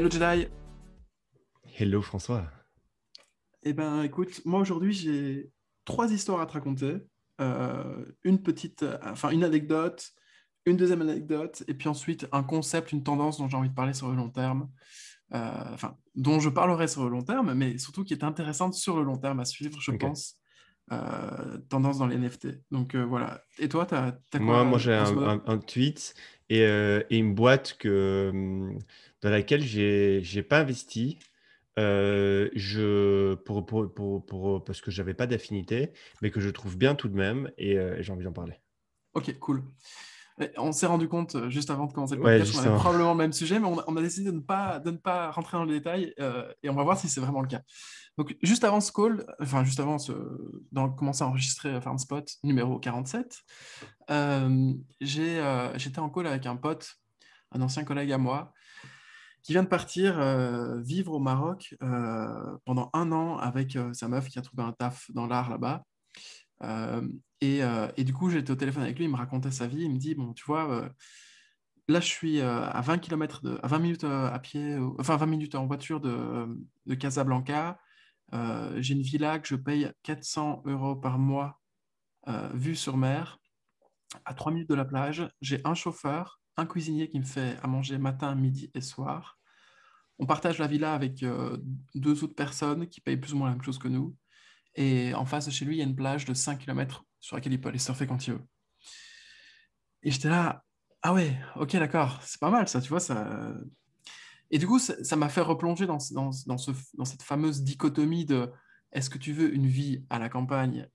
Hello Jedi. Hello François. Eh ben, écoute, moi aujourd'hui j'ai trois histoires à te raconter. Une petite, enfin une anecdote, une deuxième anecdote, et puis ensuite un concept, une tendance dont j'ai envie de parler sur le long terme. Enfin, dont je parlerai sur le long terme, mais surtout qui est intéressante sur le long terme à suivre, je Ok. pense. Tendance dans les NFT. Donc voilà. Et toi, t'as Moi, quoi, j'ai grosso modo? un tweet et une boîte dans laquelle j'ai pas investi parce que j'avais pas d'affinité, mais que je trouve bien tout de même et j'ai envie d'en parler. Ok, cool. Et on s'est rendu compte, juste avant de commencer le Ouais, podcast, qu'on avait justement. probablement le même sujet, mais on a décidé de ne pas rentrer dans le détail, et on va voir si c'est vraiment le cas. Donc, juste avant ce call, enfin, juste avant commencer à enregistrer Farmspot numéro 47, j'étais en call avec un pote, un ancien collègue à moi, qui vient de partir vivre au Maroc pendant un an avec sa meuf qui a trouvé un taf dans l'art là-bas. Euh, et du coup, j'étais au téléphone avec lui, il me racontait sa vie, il me dit, bon, tu vois, là, je suis à 20 kilomètres à 20 minutes à pied, enfin 20 minutes en voiture de Casablanca. J'ai une villa que je paye 400 € par mois, vue sur mer, à 3 minutes de la plage. J'ai un chauffeur, un cuisinier qui me fait à manger matin, midi et soir. On partage la villa avec deux autres personnes qui payent plus ou moins la même chose que nous. Et en face de chez lui, il y a une plage de 5 kilomètres sur laquelle il peut aller surfer quand il veut. Et j'étais là, ah ouais, ok, d'accord, c'est pas mal ça, tu vois, ça. Et du coup, ça m'a fait replonger dans cette fameuse dichotomie de est-ce que tu veux une vie à la campagne,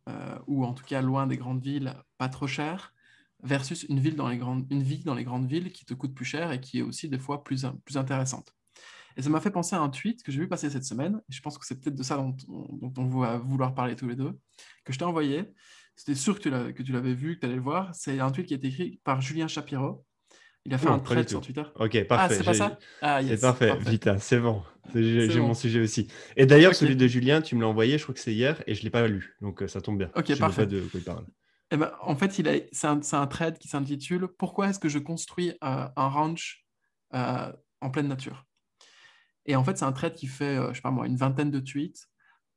ou en tout cas loin des grandes villes, pas trop chère, versus une vie dans les grandes villes qui te coûte plus cher et qui est aussi des fois plus intéressante. Et ça m'a fait penser à un tweet que j'ai vu passer cette semaine, et je pense que c'est peut-être de ça dont on va vouloir parler tous les deux, que je t'ai envoyé. C'était sûr que tu l'avais vu, que tu allais le voir. C'est un tweet qui a été écrit par Julien Shapiro. Il a fait un Non, pas du thread tout. sur Twitter. Ok, Ah, parfait. c'est pas ça? Ah, C'est yes, parfait. parfait. Vita, c'est bon. J'ai C'est j'ai mon bon. sujet aussi. Et d'ailleurs, Ok, celui de Julien, tu me l'as envoyé, je crois que c'est hier, et je l'ai pas lu. Donc ça tombe bien. ok, Je sais pas parfait. de quoi il parle. Eh ben, en fait, c'est un thread qui s'intitule Pourquoi est-ce que je construis un ranch euh, en pleine nature? Et en fait, c'est un thread qui fait, je sais pas moi, une vingtaine de tweets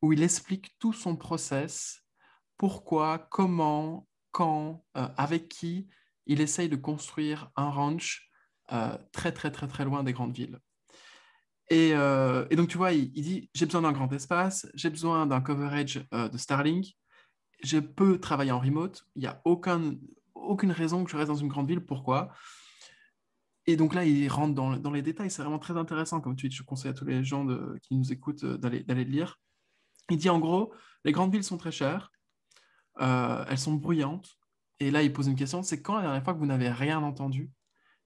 où il explique tout son process, pourquoi, comment, quand, avec qui il essaye de construire un ranch très, très, très, très loin des grandes villes. Et donc, tu vois, il dit, j'ai besoin d'un grand espace, j'ai besoin d'un coverage de Starlink, je peux travailler en remote, il n'y a aucune raison que je reste dans une grande ville, pourquoi? Et donc là, il rentre dans les détails, c'est vraiment très intéressant comme tweet, je conseille à tous les gens qui nous écoutent d'aller le lire. Il dit en gros, les grandes villes sont très chères, elles sont bruyantes, et là, il pose une question, c'est quand la dernière fois que vous n'avez rien entendu?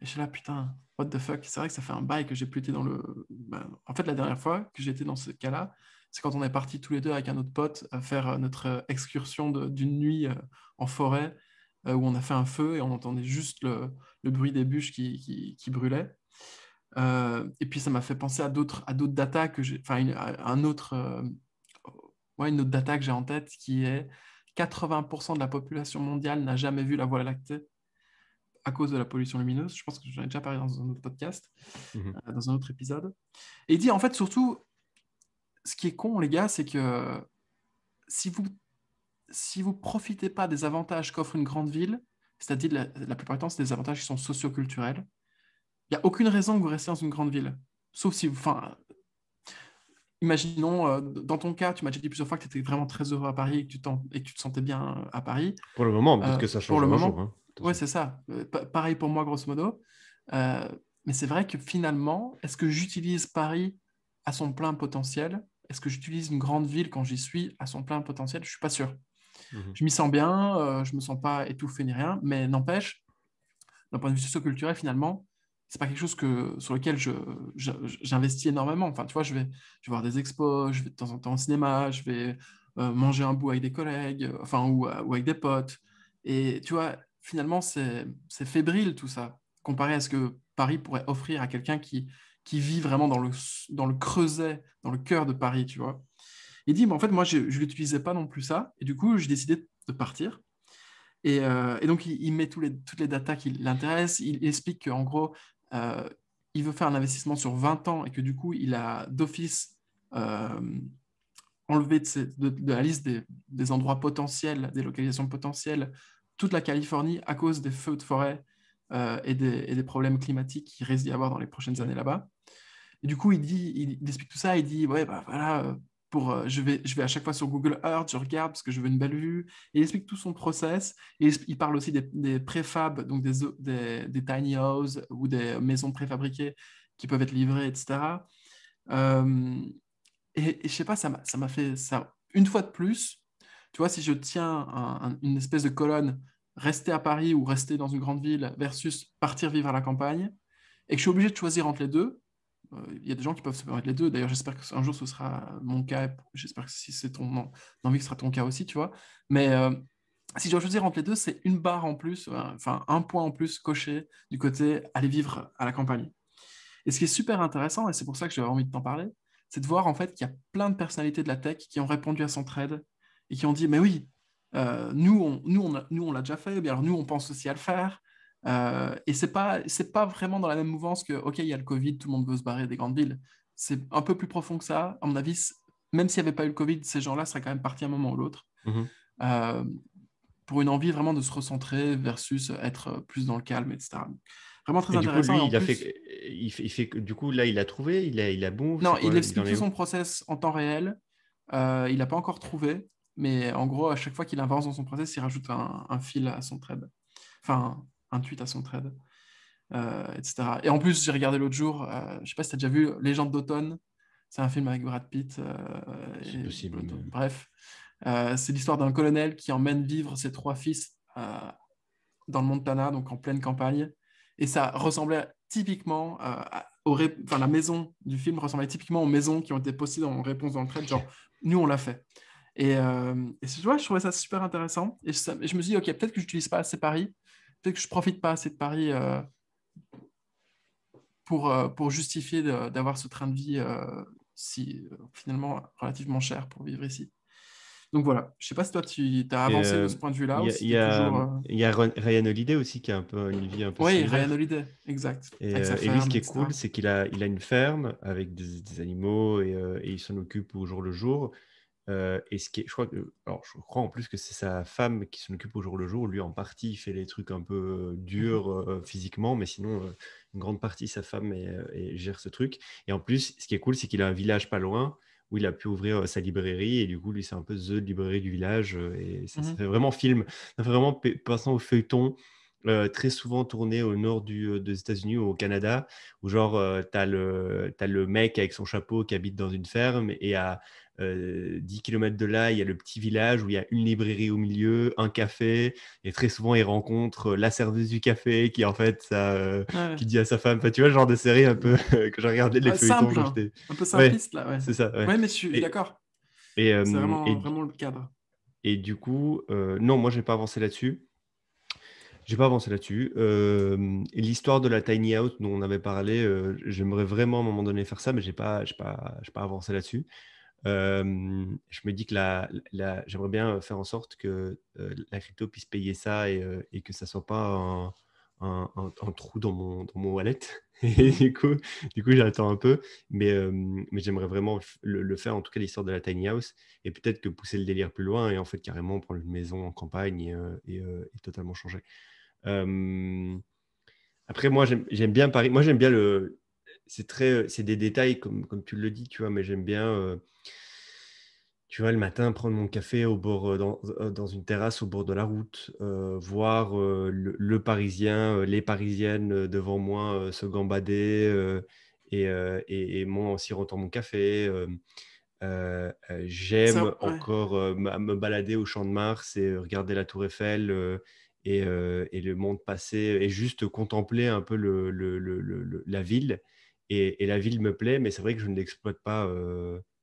Et je suis là, putain, what the fuck? C'est vrai que ça fait un bail que j'ai plus été dans le. Ben, en fait, la dernière fois que j'étais dans ce cas-là, c'est quand on est partis tous les deux avec un autre pote à faire notre excursion d'une nuit en forêt, où on a fait un feu et on entendait juste le bruit des bûches qui brûlaient. Et puis ça m'a fait penser à d'autres datas que j'ai. Enfin, à un autre. Ouais, une autre data que j'ai en tête qui est 80% de la population mondiale n'a jamais vu la Voie lactée à cause de la pollution lumineuse. Je pense que j'en ai déjà parlé dans un autre podcast, Mhm. dans un autre épisode. Et il dit en fait surtout, ce qui est con les gars, c'est que si vous si vous profitez pas des avantages qu'offre une grande ville, c'est-à-dire la plupart du temps c'est des avantages qui sont socioculturels, il n'y a aucune raison que vous restiez dans une grande ville. Sauf si vous, enfin, imaginons, dans ton cas, tu m'as déjà dit plusieurs fois que tu étais vraiment très heureux à Paris et que tu te sentais bien à Paris. Pour le moment, peut-être que ça Pour le changera un jour, moment, hein. ouais, Attention. c'est ça. Pareil pour moi, grosso modo. Euh, mais c'est vrai que finalement, est-ce que j'utilise Paris à son plein potentiel? Est-ce que j'utilise une grande ville quand j'y suis à son plein potentiel? Je suis pas sûr. Mhm. Je m'y sens bien, je me sens pas étouffé ni rien, mais n'empêche, d'un point de vue socioculturel, finalement, c'est pas quelque chose sur lequel j'investis énormément. Enfin, tu vois, je vais voir des expos, je vais de temps en temps au cinéma, je vais manger un bout avec des collègues, enfin, ou avec des potes. Et tu vois, finalement, c'est fébrile tout ça, comparé à ce que Paris pourrait offrir à quelqu'un qui vit vraiment dans le creuset, dans le cœur de Paris, tu vois. Il dit, mais en fait, moi, je n'utilisais pas non plus ça, et du coup, j'ai décidé de partir. Et donc, il met toutes les datas qui l'intéressent. Il explique qu'en gros, euh, il veut faire un investissement sur 20 ans et que du coup, il a d'office euh, enlevé de la liste des endroits potentiels, des localisations potentielles, toute la Californie à cause des feux de forêt et des problèmes climatiques qu'il risque d'y avoir dans les prochaines années là-bas. Et du coup, il explique tout ça, il dit, ouais, bah voilà, je vais à chaque fois sur Google Earth, je regarde parce que je veux une belle vue. Et il explique tout son process. Et il parle aussi des préfabs, donc des tiny houses ou des maisons préfabriquées qui peuvent être livrées, etc. Euh, et je sais pas, ça m'a fait ça une fois de plus. Tu vois, si je tiens une espèce de colonne, rester à Paris ou rester dans une grande ville versus partir vivre à la campagne, et que je suis obligé de choisir entre les deux, il y a des gens qui peuvent se permettre les deux. D'ailleurs, j'espère qu'un jour ce sera mon cas. J'espère que si c'est ton envie, ce sera ton cas aussi, tu vois. Mais si je dois choisir entre les deux, c'est une barre en plus, enfin un point en plus coché du côté aller vivre à la campagne. Et ce qui est super intéressant, et c'est pour ça que j'avais envie de t'en parler, c'est de voir en fait qu'il y a plein de personnalités de la tech qui ont répondu à son trade et qui ont dit, mais oui, nous, on l'a déjà fait, mais alors nous, on pense aussi à le faire. Et c'est pas vraiment dans la même mouvance que, OK, il y a le Covid, tout le monde veut se barrer des grandes villes. C'est un peu plus profond que ça. À mon avis, même s'il n'y avait pas eu le Covid, ces gens-là seraient quand même partis à un moment ou l'autre. Mhm. Euh, pour une envie vraiment de se recentrer versus être plus dans le calme, etc. Vraiment très Et du coup, intéressant. Et lui, en plus, du coup, là, il a trouvé, il a bon, c'est non, il quoi, il explique en est tout où? son process en temps réel. Il n'a pas encore trouvé, mais en gros, à chaque fois qu'il avance dans son process, il rajoute un fil à son thread. Enfin, un tweet à son thread, etc. Et en plus, j'ai regardé l'autre jour, je ne sais pas si tu as déjà vu Légende d'automne. C'est un film avec Brad Pitt. C'est possible, mais... Bref, c'est l'histoire d'un colonel qui emmène vivre ses trois fils dans le Montana, donc en pleine campagne. Et ça ressemblait typiquement enfin, la maison du film ressemblait typiquement aux maisons qui ont été postées en réponse dans le thread, genre, nous, on l'a fait. Et tu vois, je trouvais ça super intéressant. Et je me suis dit, OK, peut-être que je n'utilise pas assez Paris, peut-être que je profite pas assez de Paris pour justifier d'avoir ce train de vie finalement relativement cher pour vivre ici. Donc voilà, je sais pas si toi, tu as Et, avancé de ce point de vue-là il ou y a, si il tu y es a, toujours... il y a Ryan Holiday aussi qui a un peu une vie un peu Oui, Ryan similaire. Holiday, exact, Et, avec sa et lui, ce ferme, qui est etc. cool, c'est qu'il a une ferme avec des animaux et il s'en occupe au jour le jour. Et ce qui est, je crois que, alors je crois en plus que c'est sa femme qui s'en occupe au jour le jour. Lui, en partie, il fait les trucs un peu Mhm. durs physiquement, mais sinon, une grande partie, sa femme et gère ce truc. Et en plus, ce qui est cool, c'est qu'il a un village pas loin où il a pu ouvrir sa librairie. Et du coup, lui, c'est un peu the librairie du village. Et ça Mhm. fait vraiment film. Ça fait vraiment passant au feuilleton. Très souvent tourné au nord des États-Unis ou au Canada, où genre, t'as le mec avec son chapeau qui habite dans une ferme et à 10 km de là, il y a le petit village où il y a une librairie au milieu, un café, et très souvent, il rencontre la serveuse du café qui, en fait, qui Ouais. dit à sa femme, enfin, tu vois, le genre de série un peu que j'ai regardé les Ouais, feuilletons simple, quand hein. j'étais... Un peu Ouais, simpliste, là, ouais. c'est ça, ouais. Ouais, mais je suis Et, d'accord. et, C'est euh, vraiment, et, vraiment le cadre. et du coup, non, moi, j'ai pas avancé là-dessus. J'ai pas avancé là-dessus. Et l'histoire de la tiny house dont on avait parlé, j'aimerais vraiment à un moment donné faire ça, mais j'ai pas avancé là-dessus. Je me dis que j'aimerais bien faire en sorte que la crypto puisse payer ça et que ça soit pas un trou dans mon wallet. Et Mhm. du coup, j'attends un peu, mais j'aimerais vraiment le faire, en tout cas l'histoire de la tiny house, et peut-être que pousser le délire plus loin et en fait carrément prendre une maison en campagne et totalement changer. Euh, Après, moi, j'aime bien Paris. Moi, j'aime bien le. C'est des détails, comme tu le dis, tu vois, mais j'aime bien, tu vois, le matin, prendre mon café au bord, dans une terrasse au bord de la route, voir le Parisien, les Parisiennes devant moi se gambader et moi en sirotant mon café. J'aime Ouais. encore me balader au Champ de Mars et regarder la Tour Eiffel et le monde passer et juste contempler un peu la ville. Et la ville me plaît, mais c'est vrai que je ne l'exploite pas,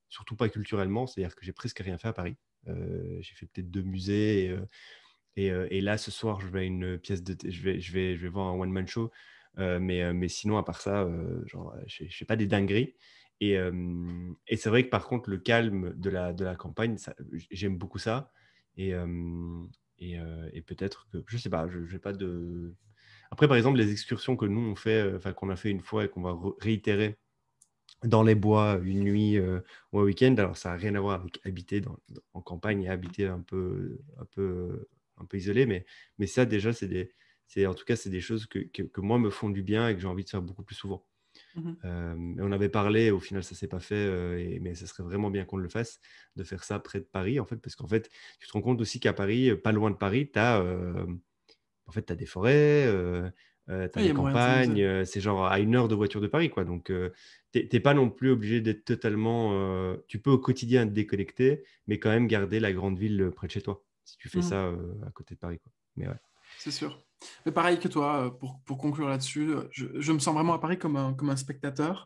surtout pas culturellement. C'est-à-dire que j'ai presque rien fait à Paris. J'ai fait peut-être 2 musées. Et là, ce soir, je vais à une pièce je vais voir un one-man show. Mais sinon, à part ça, genre, je fais pas des dingueries. Et c'est vrai que par contre, le calme de la campagne, j'aime beaucoup ça. Et, euh, et peut-être que, je sais pas, je n'ai pas de. Après, par exemple, les excursions que nous, on fait, enfin, qu'on a fait une fois et qu'on va réitérer dans les bois une nuit ou un week-end, alors ça n'a rien à voir avec habiter en campagne et habiter un peu isolé, mais ça, déjà, en tout cas, c'est des choses que moi me font du bien et que j'ai envie de faire beaucoup plus souvent. Mhm. Et on avait parlé, au final, ça s'est pas fait, mais ça serait vraiment bien qu'on le fasse, de faire ça près de Paris, en fait, parce qu'en fait, tu te rends compte aussi qu'à Paris, pas loin de Paris, tu as, en fait, tu as des forêts, tu as Ouais, il y des a moyen de s'amuser. campagnes, c'est genre à 1 heure de voiture de Paris, quoi. Donc, tu pas non plus obligé d'être totalement. Tu peux au quotidien te déconnecter, mais quand même garder la grande ville près de chez toi, si tu fais Mhm. ça à côté de Paris, quoi. Mais ouais. C'est sûr. Mais pareil que toi, pour conclure là-dessus, je me sens vraiment à Paris comme un spectateur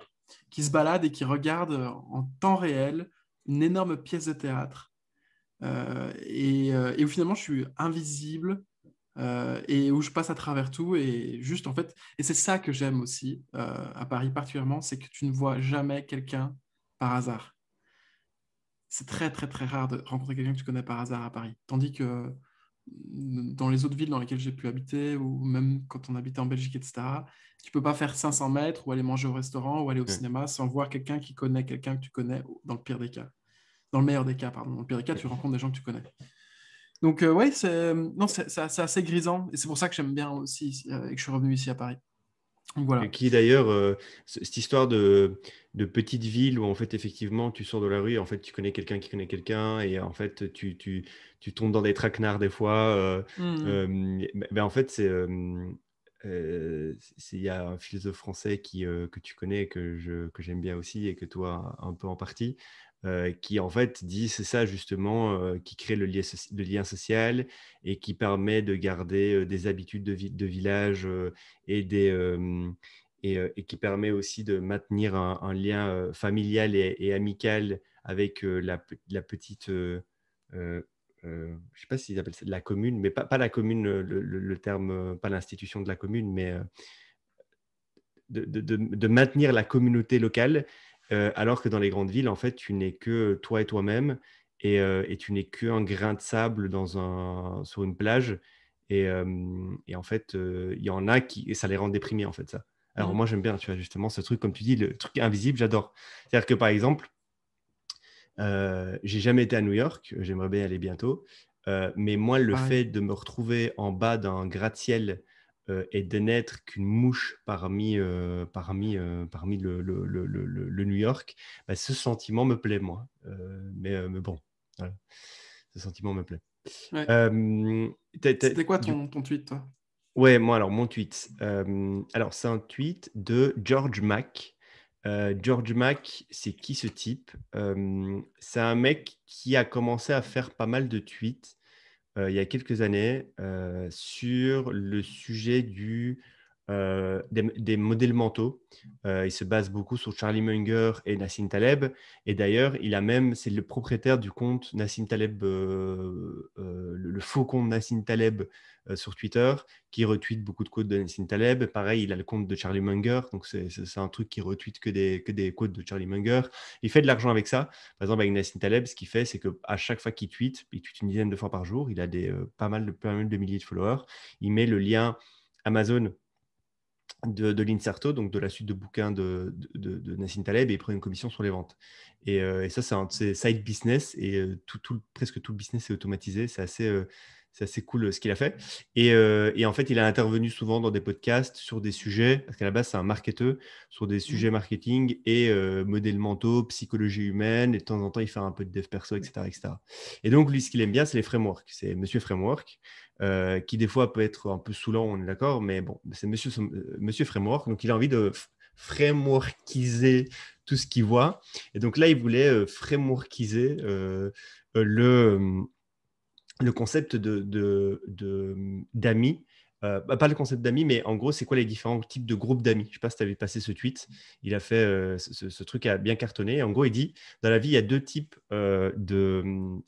qui se balade et qui regarde en temps réel une énorme pièce de théâtre. Et où finalement je suis invisible et où je passe à travers tout. Et juste en fait, et c'est ça que j'aime aussi à Paris particulièrement, c'est que tu ne vois jamais quelqu'un par hasard. C'est très très très rare de rencontrer quelqu'un que tu connais par hasard à Paris. Tandis que dans les autres villes dans lesquelles j'ai pu habiter, ou même quand on habitait en Belgique, etc., tu peux pas faire 500 mètres ou aller manger au restaurant ou aller au Ouais, cinéma sans voir quelqu'un qui connaît quelqu'un que tu connais, dans le pire des cas. Dans le meilleur des cas, pardon. Dans le pire des cas, ouais. tu rencontres des gens que tu connais. Donc, ouais, non, c'est assez grisant. Et c'est pour ça que j'aime bien aussi et que je suis revenu ici à Paris. Donc, voilà. Qui d'ailleurs, cette histoire de petite ville où en fait effectivement tu sors de la rue et en fait tu connais quelqu'un qui connaît quelqu'un et en fait tu tombes dans des traquenards des fois. Mhm. Ben, en fait il y a un philosophe français que tu connais que j'aime bien aussi et que toi un peu en partie. Qui en fait dit c'est ça justement qui crée le lien social et qui permet de garder des habitudes de village et et qui permet aussi de maintenir un lien familial et amical avec la petite, je ne sais pas s'ils appellent ça de la commune, mais pas la commune, le terme, pas l'institution de la commune, mais de maintenir la communauté locale, alors que dans les grandes villes, en fait, tu n'es que toi et toi-même et tu n'es qu'un grain de sable sur une plage. Et en fait, il y en a et ça les rend déprimés, en fait, ça. Alors Mhm. moi, j'aime bien, tu vois, justement, ce truc, comme tu dis, le truc invisible, j'adore. C'est-à-dire que, par exemple, j'ai jamais été à New York, j'aimerais bien y aller bientôt. Mais moi, le Pareil. fait de me retrouver en bas d'un gratte-ciel et de n'être qu'une mouche parmi le New York, bah, ce sentiment me plaît, moi. Mais bon, voilà. Ce sentiment me plaît. Ouais. Euh, C'était quoi du ton tweet, toi? Ouais, moi, alors, mon tweet. Alors, c'est un tweet de George Mack. George Mack, c'est qui ce type? C'est un mec qui a commencé à faire pas mal de tweets il y a quelques années sur le sujet des modèles mentaux. Il se base beaucoup sur Charlie Munger et Nassim Taleb. Et d'ailleurs, c'est le propriétaire du compte Nassim Taleb, le faux compte Nassim Taleb sur Twitter, qui retweet beaucoup de quotes de Nassim Taleb. Pareil, il a le compte de Charlie Munger, donc c'est un truc qui retweet que des quotes de Charlie Munger. Il fait de l'argent avec ça. Par exemple, avec Nassim Taleb, ce qu'il fait, c'est qu'à chaque fois qu'il tweet, il tweet une dizaine de fois par jour, il a pas mal de milliers de followers, il met le lien Amazon de l'Inserto, donc de la suite de bouquins de Nassim Taleb, et il prend une commission sur les ventes. Et ça, c'est un de ses side business, et presque tout le business est automatisé. C'est assez cool ce qu'il a fait. Et en fait, il a intervenu souvent dans des podcasts sur des sujets, parce qu'à la base, c'est un marketeur, sur des Mhm. sujets marketing et modèles mentaux, psychologie humaine, et de temps en temps, il fait un peu de dev perso, etc., etc. Et donc, lui, ce qu'il aime bien, c'est les frameworks. C'est Monsieur Framework qui des fois peut être un peu saoulant, on est d'accord, mais bon, c'est Monsieur Framework, donc il a envie de frameworkiser tout ce qu'il voit. Et donc là, il voulait frameworkiser le concept d'amis. Pas le concept d'amis, mais en gros, c'est quoi les différents types de groupes d'amis? Je ne sais pas si tu avais passé ce tweet. Il a fait ce truc a bien cartonné. En gros, il dit, dans la vie, il y a deux types il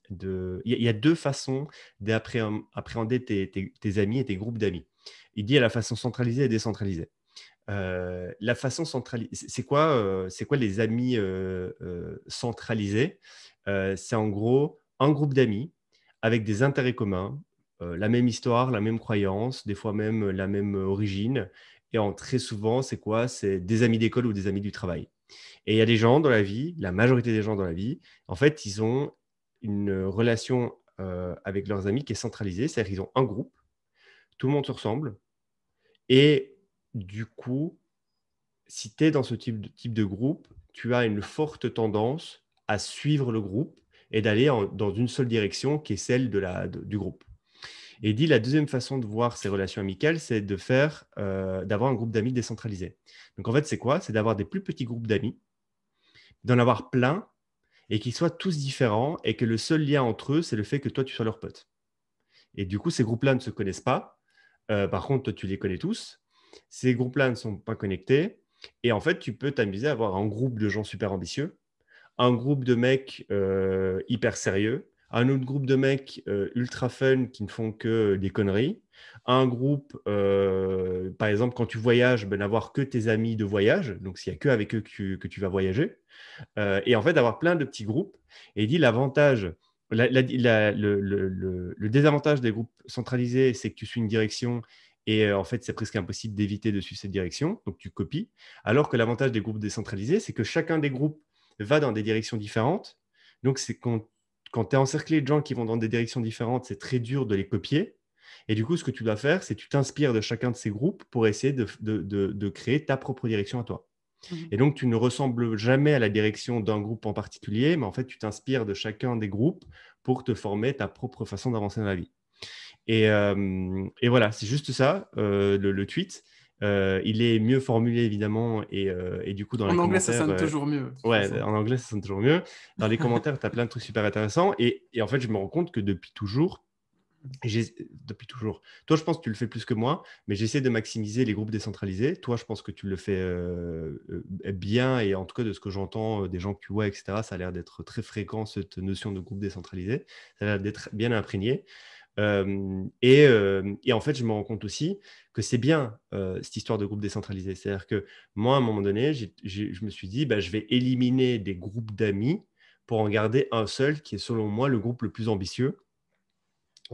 y a deux façons d'appréhender tes amis et tes groupes d'amis. Il dit à la façon centralisée et décentralisée. La façon centralisée, c'est quoi les amis centralisés? C'est en gros un groupe d'amis avec des intérêts communs, la même histoire, la même croyance, des fois même la même origine. Et très souvent, c'est quoi? C'est des amis d'école ou des amis du travail. Et il y a des gens dans la vie, la majorité des gens dans la vie, en fait, ils ont une relation avec leurs amis qui est centralisée. C'est-à-dire qu'ils ont un groupe, tout le monde se ressemble. Et du coup, si tu es dans ce type de groupe, tu as une forte tendance à suivre le groupe et d'aller dans une seule direction qui est celle du groupe. Et il dit la deuxième façon de voir ces relations amicales, c'est d'avoir un groupe d'amis décentralisé. Donc en fait, c'est quoi? C'est d'avoir des plus petits groupes d'amis, d'en avoir plein et qu'ils soient tous différents et que le seul lien entre eux, c'est le fait que toi, tu sois leur pote. Et du coup, ces groupes-là ne se connaissent pas. Par contre, toi, tu les connais tous. Ces groupes-là ne sont pas connectés. Et en fait, tu peux t'amuser à avoir un groupe de gens super ambitieux, un groupe de mecs hyper sérieux, un autre groupe de mecs ultra fun qui ne font que des conneries, un groupe, par exemple, quand tu voyages, n'avoir que tes amis de voyage, donc s'il n'y a que avec eux que tu vas voyager, et en fait d'avoir plein de petits groupes. Et il dit l'avantage, le désavantage des groupes centralisés, c'est que tu suis une direction et en fait, c'est presque impossible d'éviter de suivre cette direction, donc tu copies. Alors que l'avantage des groupes décentralisés, c'est que chacun des groupes va dans des directions différentes. Donc, c'est quand tu es encerclé de gens qui vont dans des directions différentes, c'est très dur de les copier. Et du coup, ce que tu dois faire, c'est que tu t'inspires de chacun de ces groupes pour essayer de créer ta propre direction à toi. Mhm. Et donc, tu ne ressembles jamais à la direction d'un groupe en particulier, mais en fait, tu t'inspires de chacun des groupes pour te former ta propre façon d'avancer dans la vie. Et voilà, c'est juste ça, le tweet. Il est mieux formulé, évidemment, et du coup, dans les En anglais, ça commentaires, sonne toujours mieux, de toute ouais, façon. en anglais, ça sonne toujours mieux. Dans les commentaires, tu as plein de trucs super intéressants. Et en fait, je me rends compte que depuis toujours, toi, je pense que tu le fais plus que moi, mais j'essaie de maximiser les groupes décentralisés. Toi, je pense que tu le fais bien, et en tout cas, de ce que j'entends des gens que tu vois, etc., ça a l'air d'être très fréquent, cette notion de groupe décentralisé. Ça a l'air d'être bien imprégné. Et en fait, je me rends compte aussi que c'est bien cette histoire de groupe décentralisé. C'est-à-dire que moi, à un moment donné, je me suis dit, je vais éliminer des groupes d'amis pour en garder un seul qui est, selon moi, le groupe le plus ambitieux.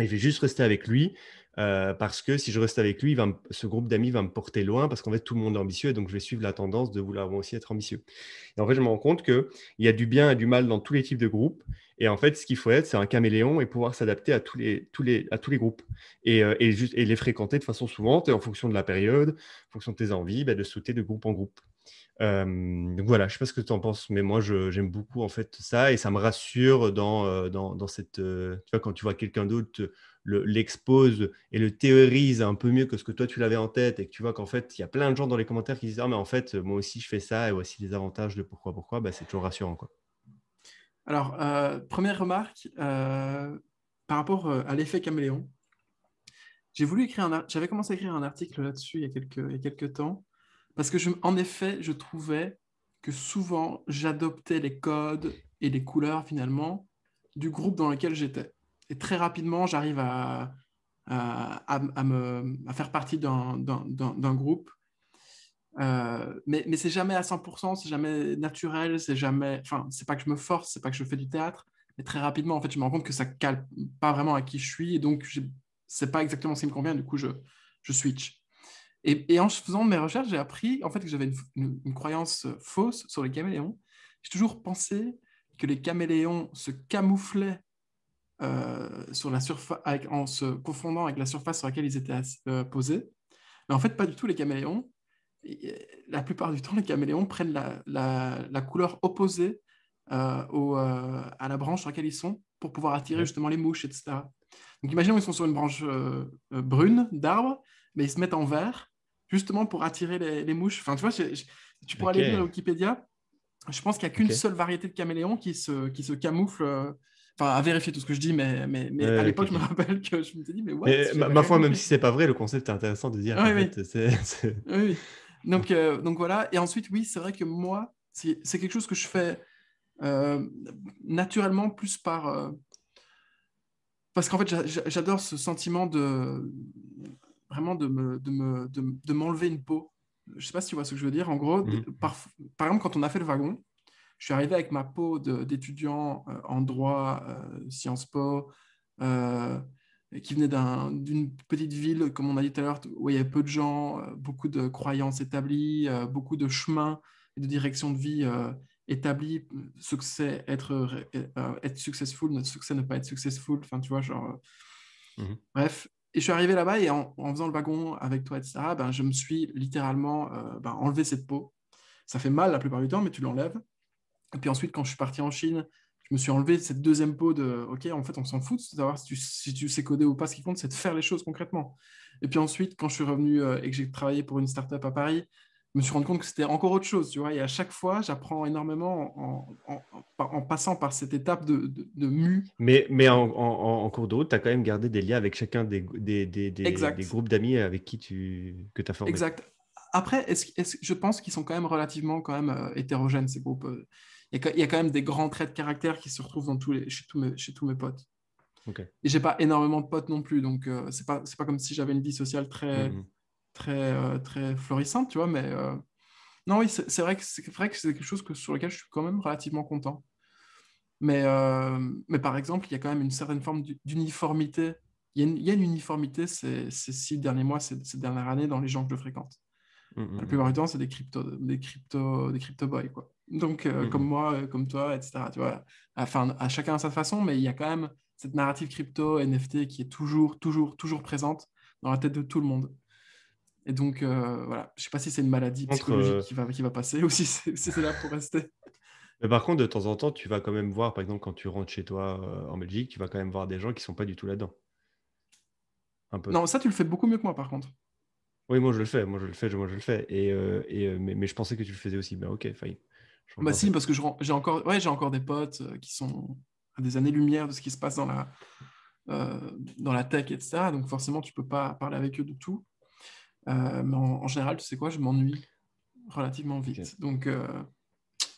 Et je vais juste rester avec lui parce que si je reste avec lui, ce groupe d'amis va me porter loin parce qu'en fait, tout le monde est ambitieux et donc je vais suivre la tendance de vouloir moi aussi être ambitieux. Et en fait, je me rends compte qu'il y a du bien et du mal dans tous les types de groupes. Et en fait, ce qu'il faut être, c'est un caméléon et pouvoir s'adapter à tous les groupes et les fréquenter de façon souvent et en fonction de la période, en fonction de tes envies, de sauter de groupe en groupe. Donc voilà, je ne sais pas ce que tu en penses, mais moi j'aime beaucoup en fait ça et ça me rassure dans cette. Tu vois, quand tu vois quelqu'un d'autre l'expose et le théorise un peu mieux que ce que toi tu l'avais en tête et que tu vois qu'en fait il y a plein de gens dans les commentaires qui disent ah mais en fait moi aussi je fais ça et voici les avantages de pourquoi, c'est toujours rassurant quoi. Alors, première remarque, par rapport à l'effet caméléon, j'avais commencé à écrire un article là-dessus il y a quelques temps, parce que, en effet, je trouvais que souvent, j'adoptais les codes et les couleurs, finalement, du groupe dans lequel j'étais. Et très rapidement, j'arrive à faire partie d'un groupe. Mais c'est jamais à 100%, c'est jamais naturel, c'est jamais. Enfin, c'est pas que je me force, c'est pas que je fais du théâtre, mais très rapidement, en fait, je me rends compte que ça cale pas vraiment à qui je suis, et donc c'est pas exactement ce qui me convient, du coup, je switch. Et en faisant mes recherches, j'ai appris en fait que j'avais une croyance fausse sur les caméléons. J'ai toujours pensé que les caméléons se camouflaient sur la surface, en se confondant avec la surface sur laquelle ils étaient posés. Mais en fait, pas du tout, les caméléons. La plupart du temps, les caméléons prennent la couleur opposée à la branche sur laquelle ils sont pour pouvoir attirer Ouais. justement les mouches, etc. Donc imaginons qu'ils sont sur une branche brune d'arbre, mais ils se mettent en vert justement pour attirer les mouches. Enfin, tu vois, tu pourras Ok, aller lire Wikipédia. Je pense qu'il n'y a qu'une ok, seule variété de caméléons qui se camoufle. Enfin, à vérifier tout ce que je dis, mais à ouais, ok, l'époque, je me ok. rappelle que je me suis dit, mais what? Mais J'avais ma rien foi, même compris. si c'est pas vrai, le concept est intéressant de dire Oui, qu'en oui. fait c'est. Oui, oui. Donc voilà. Et ensuite, oui, c'est vrai que moi, c'est quelque chose que je fais euh, naturellement plus parce qu'en fait, j'adore ce sentiment de vraiment de m'enlever une peau. Je sais pas si tu vois ce que je veux dire. En gros, Mhm. par exemple, quand on a fait le wagon, je suis arrivé avec ma peau d'étudiant en droit, Sciences Po, euh, qui venait d'une petite ville, comme on a dit tout à l'heure, où il y avait peu de gens, beaucoup de croyances établies, beaucoup de chemins et de directions de vie établis, succès, être successful, notre succès ne pas être successful, enfin tu vois, genre, Mhm. bref. Et je suis arrivé là-bas et en faisant le wagon avec toi, etc., ben, je me suis littéralement enlevé cette peau. Ça fait mal la plupart du temps, mais tu l'enlèves. Et puis ensuite, quand je suis parti en Chine, je me suis enlevé cette deuxième peau de OK, en fait, on s'en fout de savoir si tu sais coder ou pas. Ce qui compte, c'est de faire les choses concrètement. Et puis ensuite, quand je suis revenu et que j'ai travaillé pour une startup à Paris, je me suis rendu compte que c'était encore autre chose, tu vois. Et à chaque fois, j'apprends énormément en passant par cette étape de mu. Mais en cours de route, tu as quand même gardé des liens avec chacun des Exact, groupes d'amis avec qui que tu as formé. exact. Après, je pense qu'ils sont quand même relativement quand même, hétérogènes, ces groupes. Il y a quand même des grands traits de caractère qui se retrouvent chez tous mes potes. Ok. Et j'ai pas énormément de potes non plus, donc c'est pas comme si j'avais une vie sociale très, Mhm. très, très florissante, tu vois, mais non, oui, c'est vrai que c'est quelque chose sur lequel je suis quand même relativement content. Mais par exemple, il y a quand même une certaine forme d'uniformité. Il y a une uniformité ces 6 derniers mois, ces dernières années dans les gens que je fréquente. La plupart du Mhm. temps, c'est des crypto boys, quoi. Donc, comme Mhm. moi, comme toi, etc. Tu vois, enfin, à chacun à sa façon, mais il y a quand même cette narrative crypto, NFT qui est toujours, toujours, toujours présente dans la tête de tout le monde. Et donc, voilà, je sais pas si c'est une maladie Contre, psychologique qui va passer ou si c'est là pour rester. mais par contre, de temps en temps, tu vas quand même voir, par exemple, quand tu rentres chez toi en Belgique, tu vas quand même voir des gens qui sont pas du tout là-dedans. Un peu. Non, ça, tu le fais beaucoup mieux que moi, par contre. Oui, moi je le fais, moi je le fais, moi je le fais. Mais je pensais que tu le faisais aussi. Ben ok, failli. Change Bah en si, tête. parce que j'ai encore des potes qui sont à des années-lumière de ce qui se passe euh, dans la tech, etc. Donc forcément, tu peux pas parler avec eux de tout. Mais en général, tu sais quoi, je m'ennuie relativement Ok. vite. Donc,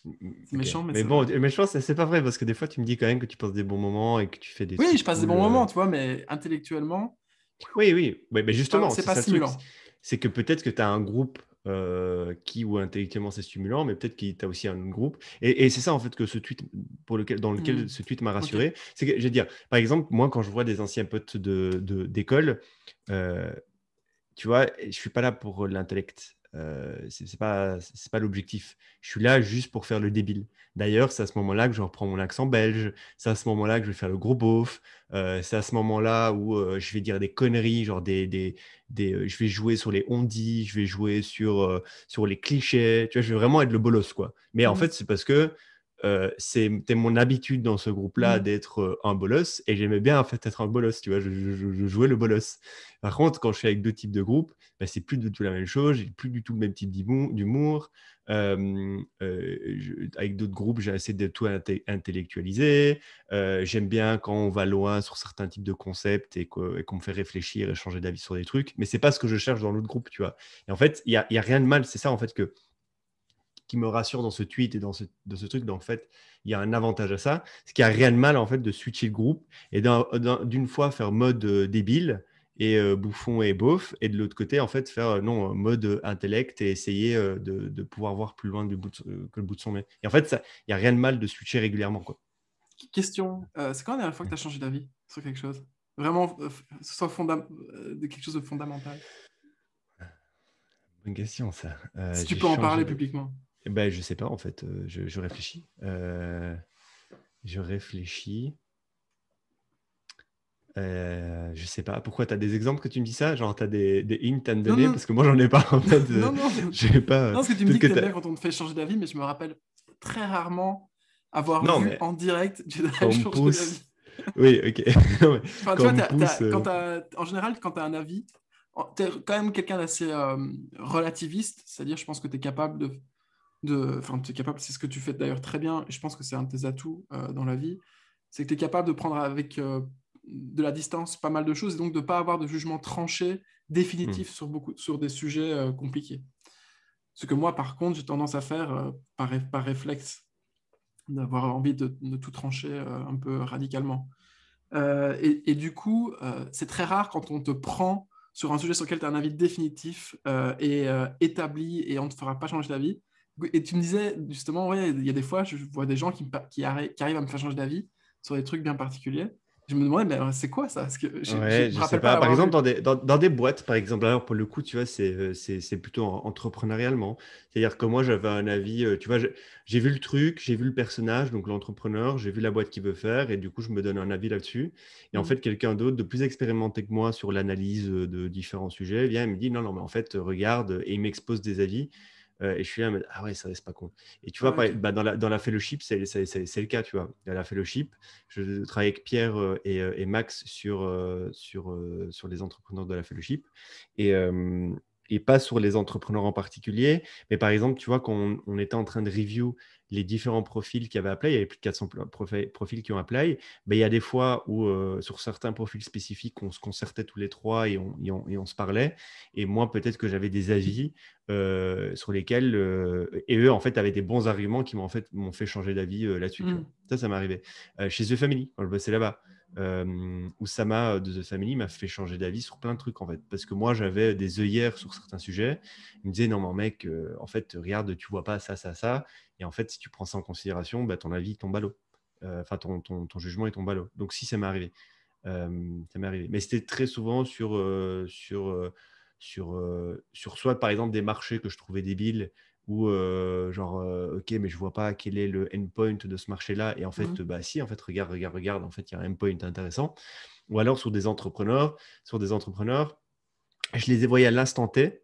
c'est Ok. méchant, mais Mais c'est bon, vrai. mais je pense que c'est pas vrai parce que des fois tu me dis quand même que tu passes des bons moments et que tu fais des Oui, trucs je passe des cool. bons moments, tu vois, mais intellectuellement, Oui, oui. Ouais, mais c'est pas, justement, c'est c'est pas ça le truc. stimulant. C'est que peut-être que tu as un groupe qui, ou intellectuellement, c'est stimulant, mais peut-être que tu as aussi un autre groupe. Et c'est ça, en fait, que ce tweet, dans lequel Hmm. ce tweet m'a Ok. rassuré. C'est que, je veux dire, par exemple, moi, quand je vois des anciens potes d'école, euh, tu vois, je suis pas là pour l'intellect. C'est pas l'objectif. Je suis là juste pour faire le débile. D'ailleurs, c'est à ce moment-là que je reprends mon accent belge. C'est à ce moment-là que je vais faire le gros beauf. C'est à ce moment-là où je vais dire des conneries, genre je vais jouer sur les on-dit, je vais jouer sur les clichés. Tu vois, je vais vraiment être le bolos, quoi. Mais en Hmm. fait, c'est parce que c'était mon habitude dans ce groupe-là Hmm. d'être un bolos et j'aimais bien en fait être un bolos. Tu vois, je jouais le bolos. Par contre, quand je suis avec deux types de groupes, bah, c'est plus du tout la même chose, j'ai plus du tout le même type d'humour. Avec d'autres groupes, j'ai essayé de tout intellectualiser. J'aime bien quand on va loin sur certains types de concepts et qu'on me fait réfléchir et changer d'avis sur des trucs, mais c'est pas ce que je cherche dans l'autre groupe, tu vois. Et en fait, il y a rien de mal, c'est ça en fait qui me rassure dans ce tweet et de ce truc. En fait, il y a un avantage à ça. C'est qu'il n'y a rien de mal en fait de switcher le groupe et d'une fois faire mode débile et bouffon et beauf, et de l'autre côté, en fait, faire non, mode intellect et essayer de pouvoir voir plus loin que le bout de son nez. Et en fait, il n'y a rien de mal de switcher régulièrement, quoi. Question, c'est quand la dernière fois que tu as changé d'avis sur quelque chose? Vraiment, soit de quelque chose de fondamental. Bonne question, ça. Si tu J'ai peux en changé parler de... publiquement. Ben, je sais pas, en fait. Je réfléchis. Je réfléchis. Je sais pas. Pourquoi tu as des exemples que tu me dis ça? Genre, tu as des hints à me Non, donner? non, Parce que moi, j'en ai pas en fait. non, non. J'ai pas. Non, parce que tu me Peut-être dis que que tu aimes tu as. bien quand on te fait changer d'avis, mais je me rappelle très rarement avoir Non, vu mais en direct quand Jeddah on me changer d'avis. pousse. Oui, ok. Non, mais Enfin, tu quand vois, on me pousse. en général, quand tu as un avis, tu es quand même quelqu'un d'assez relativiste, c'est-à-dire, je pense que tu es capable enfin, tu es capable, c'est ce que tu fais d'ailleurs très bien, et je pense que c'est un de tes atouts dans la vie, c'est que tu es capable de prendre avec de la distance pas mal de choses, et donc de ne pas avoir de jugement tranché, Hmm. définitif sur des sujets compliqués. Ce que moi, par contre, j'ai tendance à faire par réflexe, d'avoir envie de tout trancher un peu radicalement. Et du coup, c'est très rare quand on te prend sur un sujet sur lequel tu as un avis définitif et établi et on ne te fera pas changer d'avis. Et tu me disais justement, ouais, il y a des fois, je vois des gens qui arrivent à me faire changer d'avis sur des trucs bien particuliers. Je me demandais, mais alors, c'est quoi ça? Parce que je Ouais, me je sais rappelle pas pas. Par l'avoir exemple, vu. dans des boîtes, par exemple, alors pour le coup, tu vois, c'est plutôt entrepreneurialement. C'est-à-dire que moi, j'avais un avis, tu vois, j'ai vu le truc, j'ai vu le personnage, donc l'entrepreneur, j'ai vu la boîte qu'il veut faire, et du coup, je me donne un avis là-dessus. Et en Mm. fait, quelqu'un d'autre, de plus expérimenté que moi sur l'analyse de différents sujets, vient et me dit, non, non, mais en fait, regarde, et il m'expose des avis. Et je suis là, ah ouais, ça, c'est pas con. Et tu vois, Ah, ok. bah, dans la fellowship, c'est le cas, tu vois. Dans la fellowship, je travaille avec Pierre et Max sur les entrepreneurs de la fellowship et, euh, et pas sur les entrepreneurs en particulier. Mais par exemple, tu vois, quand on était en train de review les différents profils qui avaient appelé, il y avait plus de 400 profils qui ont appelé. Ben, il y a des fois où, sur certains profils spécifiques, on se concertait tous les trois et on se parlait. Et moi, peut-être que j'avais des avis sur lesquels, et eux, en fait, avaient des bons arguments qui m'ont fait changer d'avis là-dessus. Tu vois. Mm. Ça m'est arrivé chez The Family, quand je bossais là-bas. Oussama de The Family m'a fait changer d'avis sur plein de trucs, en fait. Parce que moi, j'avais des œillères sur certains sujets. Il me disait, non, mais mec, en fait, regarde, tu vois pas ça, ça, ça. Et en fait, si tu prends ça en considération, bah, ton avis tombe à l'eau. Enfin, ton jugement est tombé à l'eau. Donc, si, ça m'est arrivé. Ça m'est arrivé. Mais c'était très souvent sur soit, par exemple, des marchés que je trouvais débiles ou genre, ok, mais je vois pas quel est le endpoint de ce marché-là. Et en fait, Mm. bah si, en fait, regarde, en fait, il y a un endpoint intéressant. Ou alors sur des entrepreneurs, je les ai voyés à l'instant T.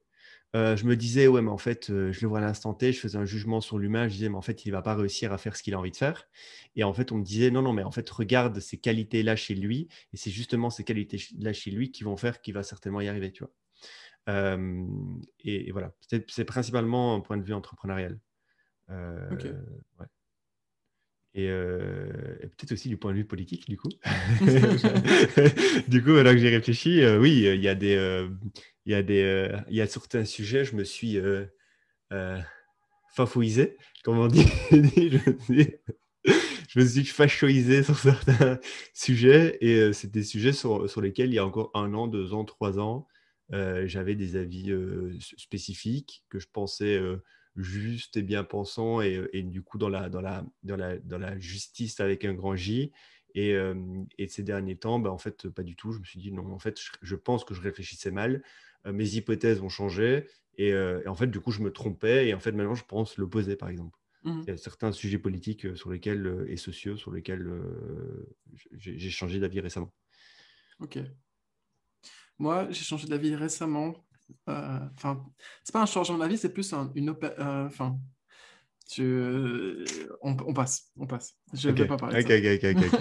Je me disais, ouais, mais en fait, je le vois à l'instant T, je faisais un jugement sur l'humain, je disais, mais en fait, il ne va pas réussir à faire ce qu'il a envie de faire. Et en fait, on me disait, non, non, mais en fait, regarde ces qualités-là chez lui, et c'est justement ces qualités-là chez lui qui vont faire qu'il va certainement y arriver, tu vois. Euh, et voilà, c'est principalement un point de vue entrepreneurial. Ok. Ouais. Et peut-être aussi du point de vue politique, du coup. Du coup, alors que j'ai réfléchi, oui, il y a certains sujets, je me suis euh, fafouisé, comme on dit. Je me suis fachoisé sur certains sujets, et c'est des sujets sur lesquels il y a encore 1 an, 2 ans, 3 ans, j'avais des avis spécifiques que je pensais justes et bien pensants, et du coup dans la justice avec un grand J. Et ces derniers temps, bah, en fait, pas du tout. Je me suis dit non, en fait, je pense que je réfléchissais mal. Mes hypothèses ont changé, et en fait, du coup, je me trompais, et en fait, maintenant, je pense l'opposé, par exemple. Mm. Il y a certains sujets politiques sur lesquels, et sociaux sur lesquels j'ai changé d'avis récemment. Ok. Moi, j'ai changé d'avis récemment. Enfin, c'est pas un changement d'avis, c'est plus enfin, on passe, on passe. Je Ok, vais pas parler de ok, ça. ok, ok,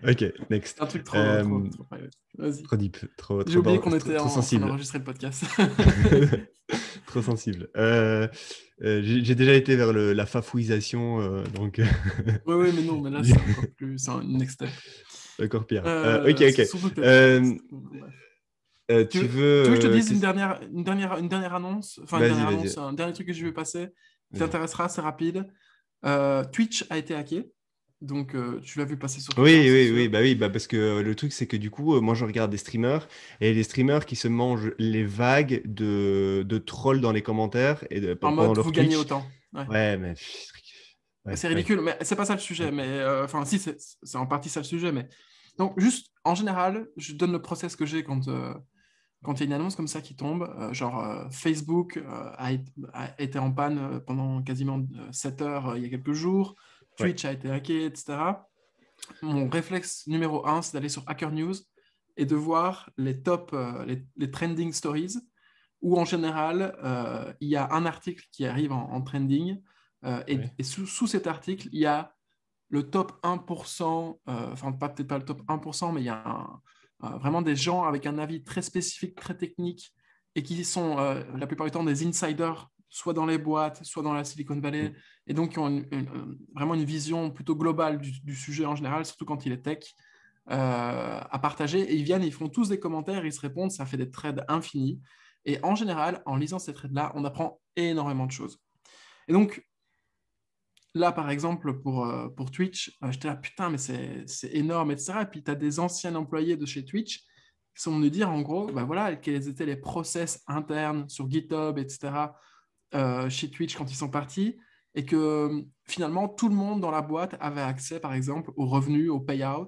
ok. Ok, next. Un truc Euh, trop private. Vas-y. trop deep, trop, J'ai trop, oublié qu'on trop, était trop en train sensible. d'enregistrer le podcast. Trop sensible. J'ai déjà été vers la fafouisation, donc Oui, oui, mais non, mais là, c'est encore plus, c'est un next step. encore pire. Ok, ok. Surtout que Euh, bref. tu Tu veux que je te veux... dise une dernière annonce, enfin une Vas-y, dernière vas-y, annonce, un dernier truc que je vais passer qui vas-y. t'intéressera, c'est rapide. Twitch a été hacké, donc tu l'as vu passer sur Twitter, Oui, c'est oui, sûr. bah parce que le truc, c'est que du coup, moi, je regarde des streamers, et les streamers qui se mangent les vagues de trolls dans les commentaires En pendant mode, leur vous gagnez Twitch. autant. Ouais. Ouais, mais ouais, C'est ouais, ridicule, mais c'est pas ça le sujet. ouais, Mais enfin, si, c'est en partie ça le sujet. Mais donc, juste en général, je donne le process que j'ai quand il y a une annonce comme ça qui tombe. Genre, Facebook a été en panne pendant quasiment 7 heures il y a quelques jours. ouais, Twitch a été hacké, etc. Mon réflexe numéro un, c'est d'aller sur Hacker News et de voir les top, les trending stories, où en général, il y a un article qui arrive en trending, ouais. et sous cet article, il y a le top 1%, enfin peut-être pas le top 1%, mais il y a vraiment des gens avec un avis très spécifique, très technique, et qui sont la plupart du temps des insiders, soit dans les boîtes, soit dans la Silicon Valley, Mm. et donc qui ont vraiment une vision plutôt globale du sujet en général, surtout quand il est tech, à partager. Et ils viennent, ils font tous des commentaires, ils se répondent, ça fait des threads infinis. Et en général, en lisant ces threads-là, on apprend énormément de choses. Et donc, là, par exemple, pour Twitch, j'étais là, putain, mais c'est énorme, etc. Et puis, tu as des anciens employés de chez Twitch qui sont venus dire, en gros, bah voilà, quels étaient les process internes sur GitHub, etc., chez Twitch quand ils sont partis, et que finalement, tout le monde dans la boîte avait accès, par exemple, aux revenus, aux payouts,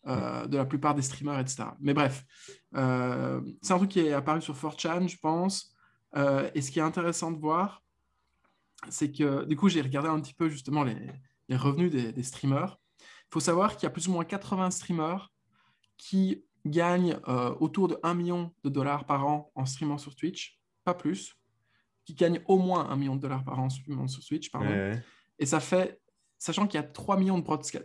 de la plupart des streamers, etc. Mais bref, c'est un truc qui est apparu sur 4chan, je pense. Et ce qui est intéressant de voir, c'est que du coup, j'ai regardé un petit peu justement les revenus des streamers. Il faut savoir qu'il y a plus ou moins 80 streamers qui gagnent autour de 1 million de dollars par an en streamant sur Twitch, pas plus, qui gagnent au moins 1 million de dollars par an en streamant sur Twitch, Ouais, pardon. ouais. Et ça fait, sachant qu'il y a 3 millions de broadcasters,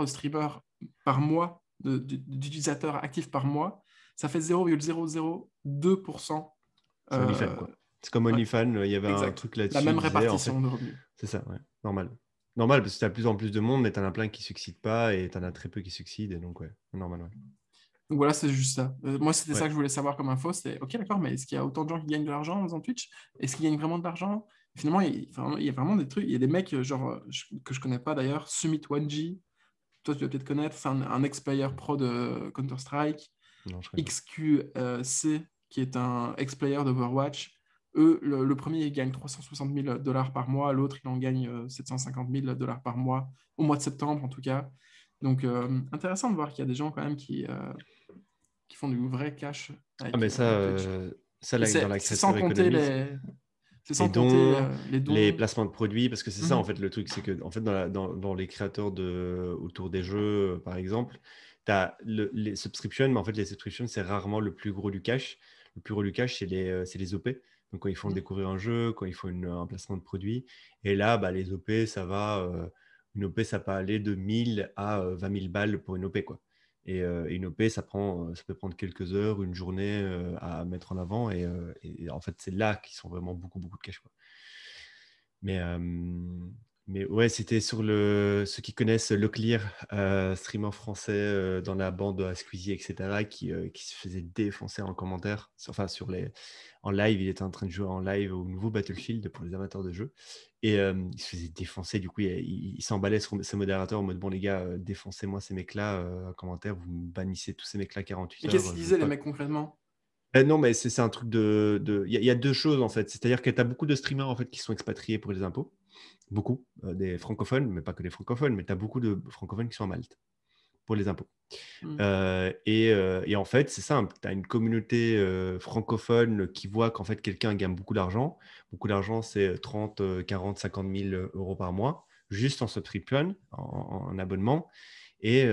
de streamers par mois, d'utilisateurs actifs par mois, ça fait 0,002%. C'est OnlyFans, quoi. C'est comme Ouais, OnlyFans, il y avait un exact. truc La là-dessus, il même disait, en fait, répartition de revenus. c'est ça, ouais, normal. Normal, parce que tu as de plus en plus de monde, mais tu en as plein qui ne succident pas et tu en as très peu qui succident, et donc, ouais, normal, ouais. Donc voilà, c'est juste ça. Moi, c'était ça Ouais. que je voulais savoir comme info. C'était, ok, d'accord, mais est-ce qu'il y a autant de gens qui gagnent de l'argent en faisant Twitch? Est-ce qu'ils gagnent vraiment de l'argent? Finalement, il y a vraiment des trucs. Il y a des mecs, genre, que je connais pas d'ailleurs, Summit 1G, toi, tu dois peut-être connaître, c'est un ex-player pro de Counter-Strike. Non, je connais pas. XQC, qui est un ex-player d'Overwatch. Eux, le premier, il gagne 360 000 dollars par mois, l'autre, il en gagne 750 000 dollars par mois, au mois de septembre en tout cas. Donc, intéressant de voir qu'il y a des gens quand même qui font du vrai cash Ah, mais avec Twitch. ça Et dans la c'est sans creator compter economy, c'est les sans compter dons, les les dons. placements de produits, parce que c'est ça, en Mhm. fait, le truc, c'est que, en fait, dans les créateurs autour des jeux, par exemple, tu as les subscriptions, mais en fait, les subscriptions, c'est rarement le plus gros du cash. Le plus gros du cash, c'est les OP. Donc, quand ils font Mhm. découvrir un jeu, quand ils font un placement de produit. Et là, bah, les OP, ça va, une OP, ça peut aller de 1000 à 20 000 balles pour une OP, quoi. Et une OP, ça peut prendre quelques heures, une journée à mettre en avant. Et en fait, c'est là qu'ils sont vraiment beaucoup, beaucoup de cash, quoi. Mais, euh, mais ouais, c'était sur ceux qui connaissent Leclerc, streamer français dans la bande à Squeezie, etc., qui se faisait défoncer en commentaire. Enfin, en live, il était en train de jouer en live au nouveau Battlefield pour les amateurs de jeux. Et il se faisait défoncer. Du coup, il s'emballait sur ses modérateurs en mode, bon, les gars, défoncez-moi ces mecs-là en commentaire. Vous me bannissez tous ces mecs-là 48 Mais qu'est-ce heures. qu'ils Je veux disaient, les pas. mecs, concrètement? Non, mais c'est un truc Il y a deux choses, en fait. C'est-à-dire que tu as beaucoup de streamers, en fait, qui sont expatriés pour les impôts. Beaucoup, des francophones, mais pas que des francophones, mais tu as beaucoup de francophones qui sont à Malte pour les impôts. Mhm. Et en fait, c'est simple, tu as une communauté francophone qui voit qu'en fait, quelqu'un gagne beaucoup d'argent. Beaucoup d'argent, c'est 30, 40, 50 000 euros par mois, juste en subscription, en abonnement. Et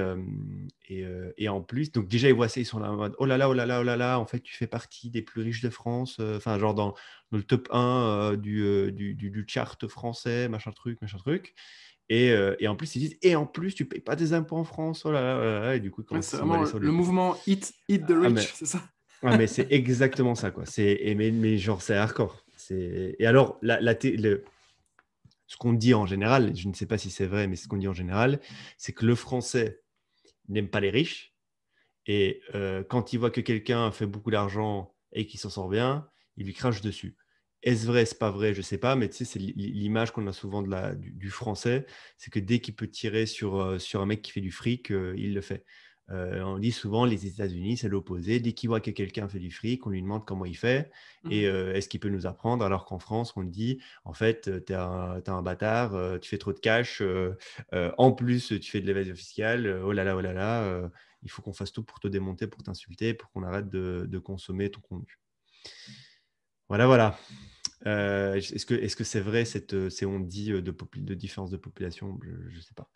en plus, donc déjà, ils voient ça, ils sont là en mode oh là là, oh là là, oh là là, en fait, tu fais partie des plus riches de France, enfin, genre dans le top 1 du chart français, machin truc, machin truc. Et en plus, ils disent et en plus, tu payes pas des impôts en France, oh là là, oh là là, et du coup, ils Ouais, commencent à c'est s'emballer vraiment sur les le trucs. mouvement Eat the Ah, mais, Rich, c'est ça? c'est exactement ça, quoi. Mais genre, c'est hardcore. Et alors, ce qu'on dit en général, je ne sais pas si c'est vrai, mais ce qu'on dit en général, c'est que le français n'aime pas les riches. Et quand il voit que quelqu'un fait beaucoup d'argent et qu'il s'en sort bien, il lui crache dessus. Est-ce vrai, c'est pas vrai, je sais pas, mais tu sais, c'est l'image qu'on a souvent du français, c'est que dès qu'il peut tirer sur un mec qui fait du fric, il le fait. On dit souvent les États-Unis, c'est l'opposé. Dès qu'il voit que quelqu'un fait du fric, on lui demande comment il fait et Mhm. est-ce qu'il peut nous apprendre, alors qu'en France, on dit en fait, t'es un bâtard, tu fais trop de cash, en plus, tu fais de l'évasion fiscale, oh là là, il faut qu'on fasse tout pour te démonter, pour t'insulter, pour qu'on arrête de consommer ton contenu. Voilà, voilà. Est-ce que c'est vrai ces on dit de différence de population? Je ne sais pas.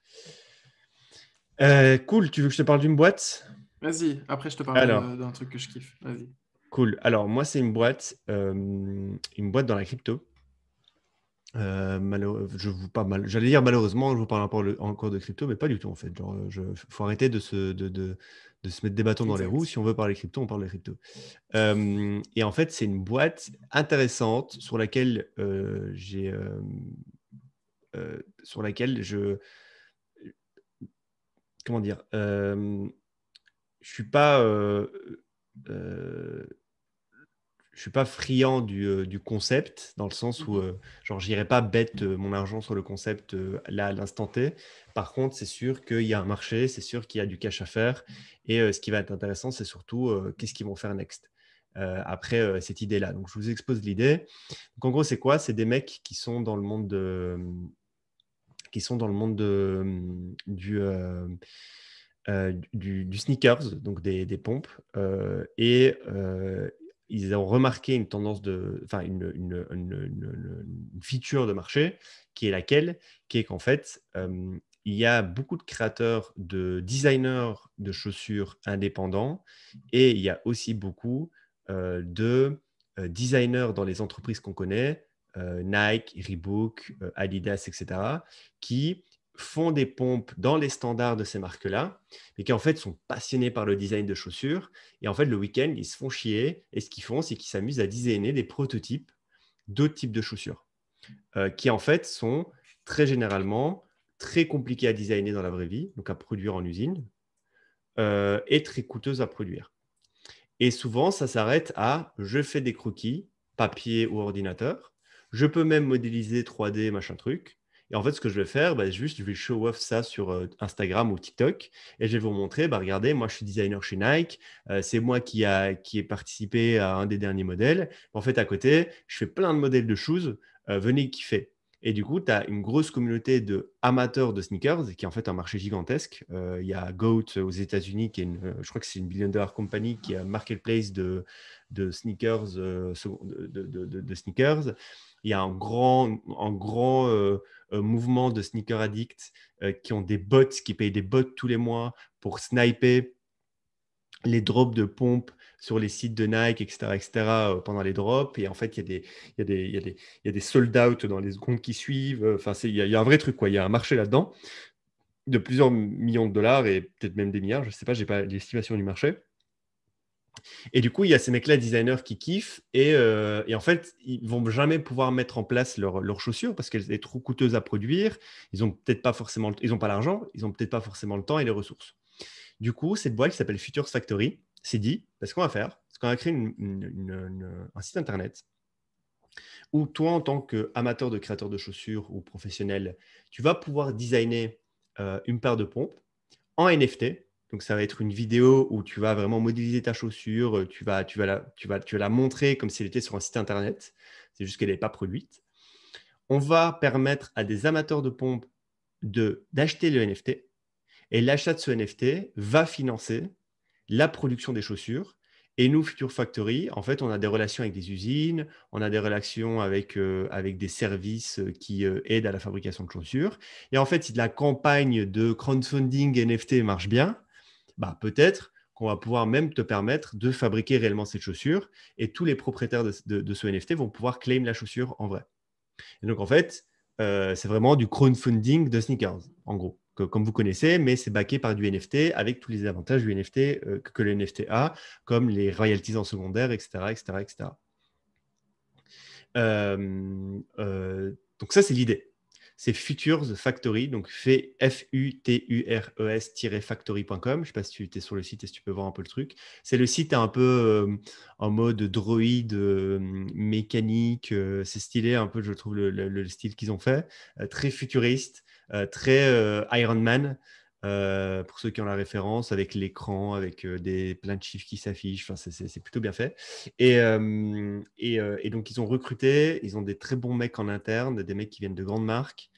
Cool, tu veux que je te parle d'une boîte? Vas-y, après je te parlerai Alors, d'un truc que je kiffe. Vas-y. cool. Alors, moi, c'est une boîte dans la crypto. J'allais dire malheureusement, je vous parle encore de crypto, mais pas du tout en fait. Genre, faut arrêter de se mettre des bâtons dans les roues. Exact. Si on veut parler crypto, on parle de crypto. Et en fait, c'est une boîte intéressante sur laquelle comment dire, je suis pas, euh, je suis pas friand du concept, dans le sens où, Mhm. genre, j'irai pas bête mon argent sur le concept là à l'instant T. Par contre, c'est sûr qu'il y a un marché, c'est sûr qu'il y a du cash à faire. Et ce qui va être intéressant, c'est surtout qu'est-ce qu'ils vont faire next après cette idée-là. Donc, je vous expose l'idée. Donc, en gros, c'est quoi? C'est des mecs qui sont dans le monde qui sont dans le monde du sneakers, donc des pompes. Ils ont remarqué une tendance enfin une feature de marché qui est laquelle, qui est qu'en fait, il y a beaucoup de créateurs, de designers de chaussures indépendants et il y a aussi beaucoup de designers dans les entreprises qu'on connaît, Nike, Reebok, Adidas, etc., qui font des pompes dans les standards de ces marques-là, mais qui en fait sont passionnés par le design de chaussures. Et en fait, le week-end, ils se font chier. Et ce qu'ils font, c'est qu'ils s'amusent à designer des prototypes d'autres types de chaussures, qui en fait sont très généralement très compliqués à designer dans la vraie vie, donc à produire en usine, et très coûteuses à produire. Et souvent, ça s'arrête à je fais des croquis, papier ou ordinateur. Je peux même modéliser 3D, machin truc. Et en fait, ce que je vais faire, juste, je vais show off ça sur Instagram ou TikTok. Et je vais vous montrer, regardez, moi, je suis designer chez Nike. C'est moi qui ai participé à un des derniers modèles. En fait, à côté, je fais plein de modèles de shoes. Venez kiffer. Et du coup, tu as une grosse communauté d'amateurs de sneakers, qui est en fait un marché gigantesque. Il y a GOAT aux États-Unis, qui est je crois que c'est une billion-dollar company, qui est un marketplace de sneakers, de sneakers. Il y a un grand mouvement de sneaker addicts qui ont des bots, qui payent des bots tous les mois pour sniper les drops de pompes sur les sites de Nike, etc., pendant les drops. Et en fait, il y a des sold out dans les secondes qui suivent. Enfin, il y a un vrai truc, quoi. Il y a un marché là-dedans de plusieurs millions de dollars et peut-être même des milliards. Je ne sais pas, je n'ai pas l'estimation du marché. Et du coup, il y a ces mecs-là, designers, qui kiffent. Et en fait, ils ne vont jamais pouvoir mettre en place leurs chaussures parce qu'elles sont trop coûteuses à produire. Ils n'ont peut-être pas forcément, ils n'ont pas l'argent, ils n'ont peut-être pas forcément le temps et les ressources. Du coup, cette boîte qui s'appelle Futures Factory s'est dit, ce qu'on va faire, c'est qu'on va créer un site internet où toi, en tant qu'amateur de créateur de chaussures ou professionnel, tu vas pouvoir designer une paire de pompes en NFT. Donc, ça va être une vidéo où tu vas vraiment modéliser ta chaussure, tu vas la montrer comme si elle était sur un site internet. C'est juste qu'elle n'est pas produite. On va permettre à des amateurs de pompes d'acheter le NFT. Et l'achat de ce NFT va financer la production des chaussures. Et nous, Future Factory, en fait, on a des relations avec des usines, on a des relations avec des services qui aident à la fabrication de chaussures. Et en fait, si la campagne de crowdfunding NFT marche bien, peut-être qu'on va pouvoir même te permettre de fabriquer réellement cette chaussure. Et tous les propriétaires de ce NFT vont pouvoir claim la chaussure en vrai. Et donc, en fait, c'est vraiment du crowdfunding de sneakers, en gros, comme vous connaissez, mais c'est backé par du NFT avec tous les avantages du NFT que le NFT a, comme les royalties en secondaire, etc., etc., etc. Donc ça, c'est l'idée. C'est Futures Factory, donc Futures-factory.com. Je ne sais pas si tu es sur le site et si tu peux voir un peu le truc. C'est le site un peu en mode droïde mécanique. C'est stylé un peu, je trouve, le style qu'ils ont fait. Très futuriste, très Iron Man. Pour ceux qui ont la référence, avec l'écran, avec plein de chiffres qui s'affichent. Enfin, c'est plutôt bien fait. Et donc, ils ont recruté, ils ont des très bons mecs en interne, des mecs qui viennent de grandes marques.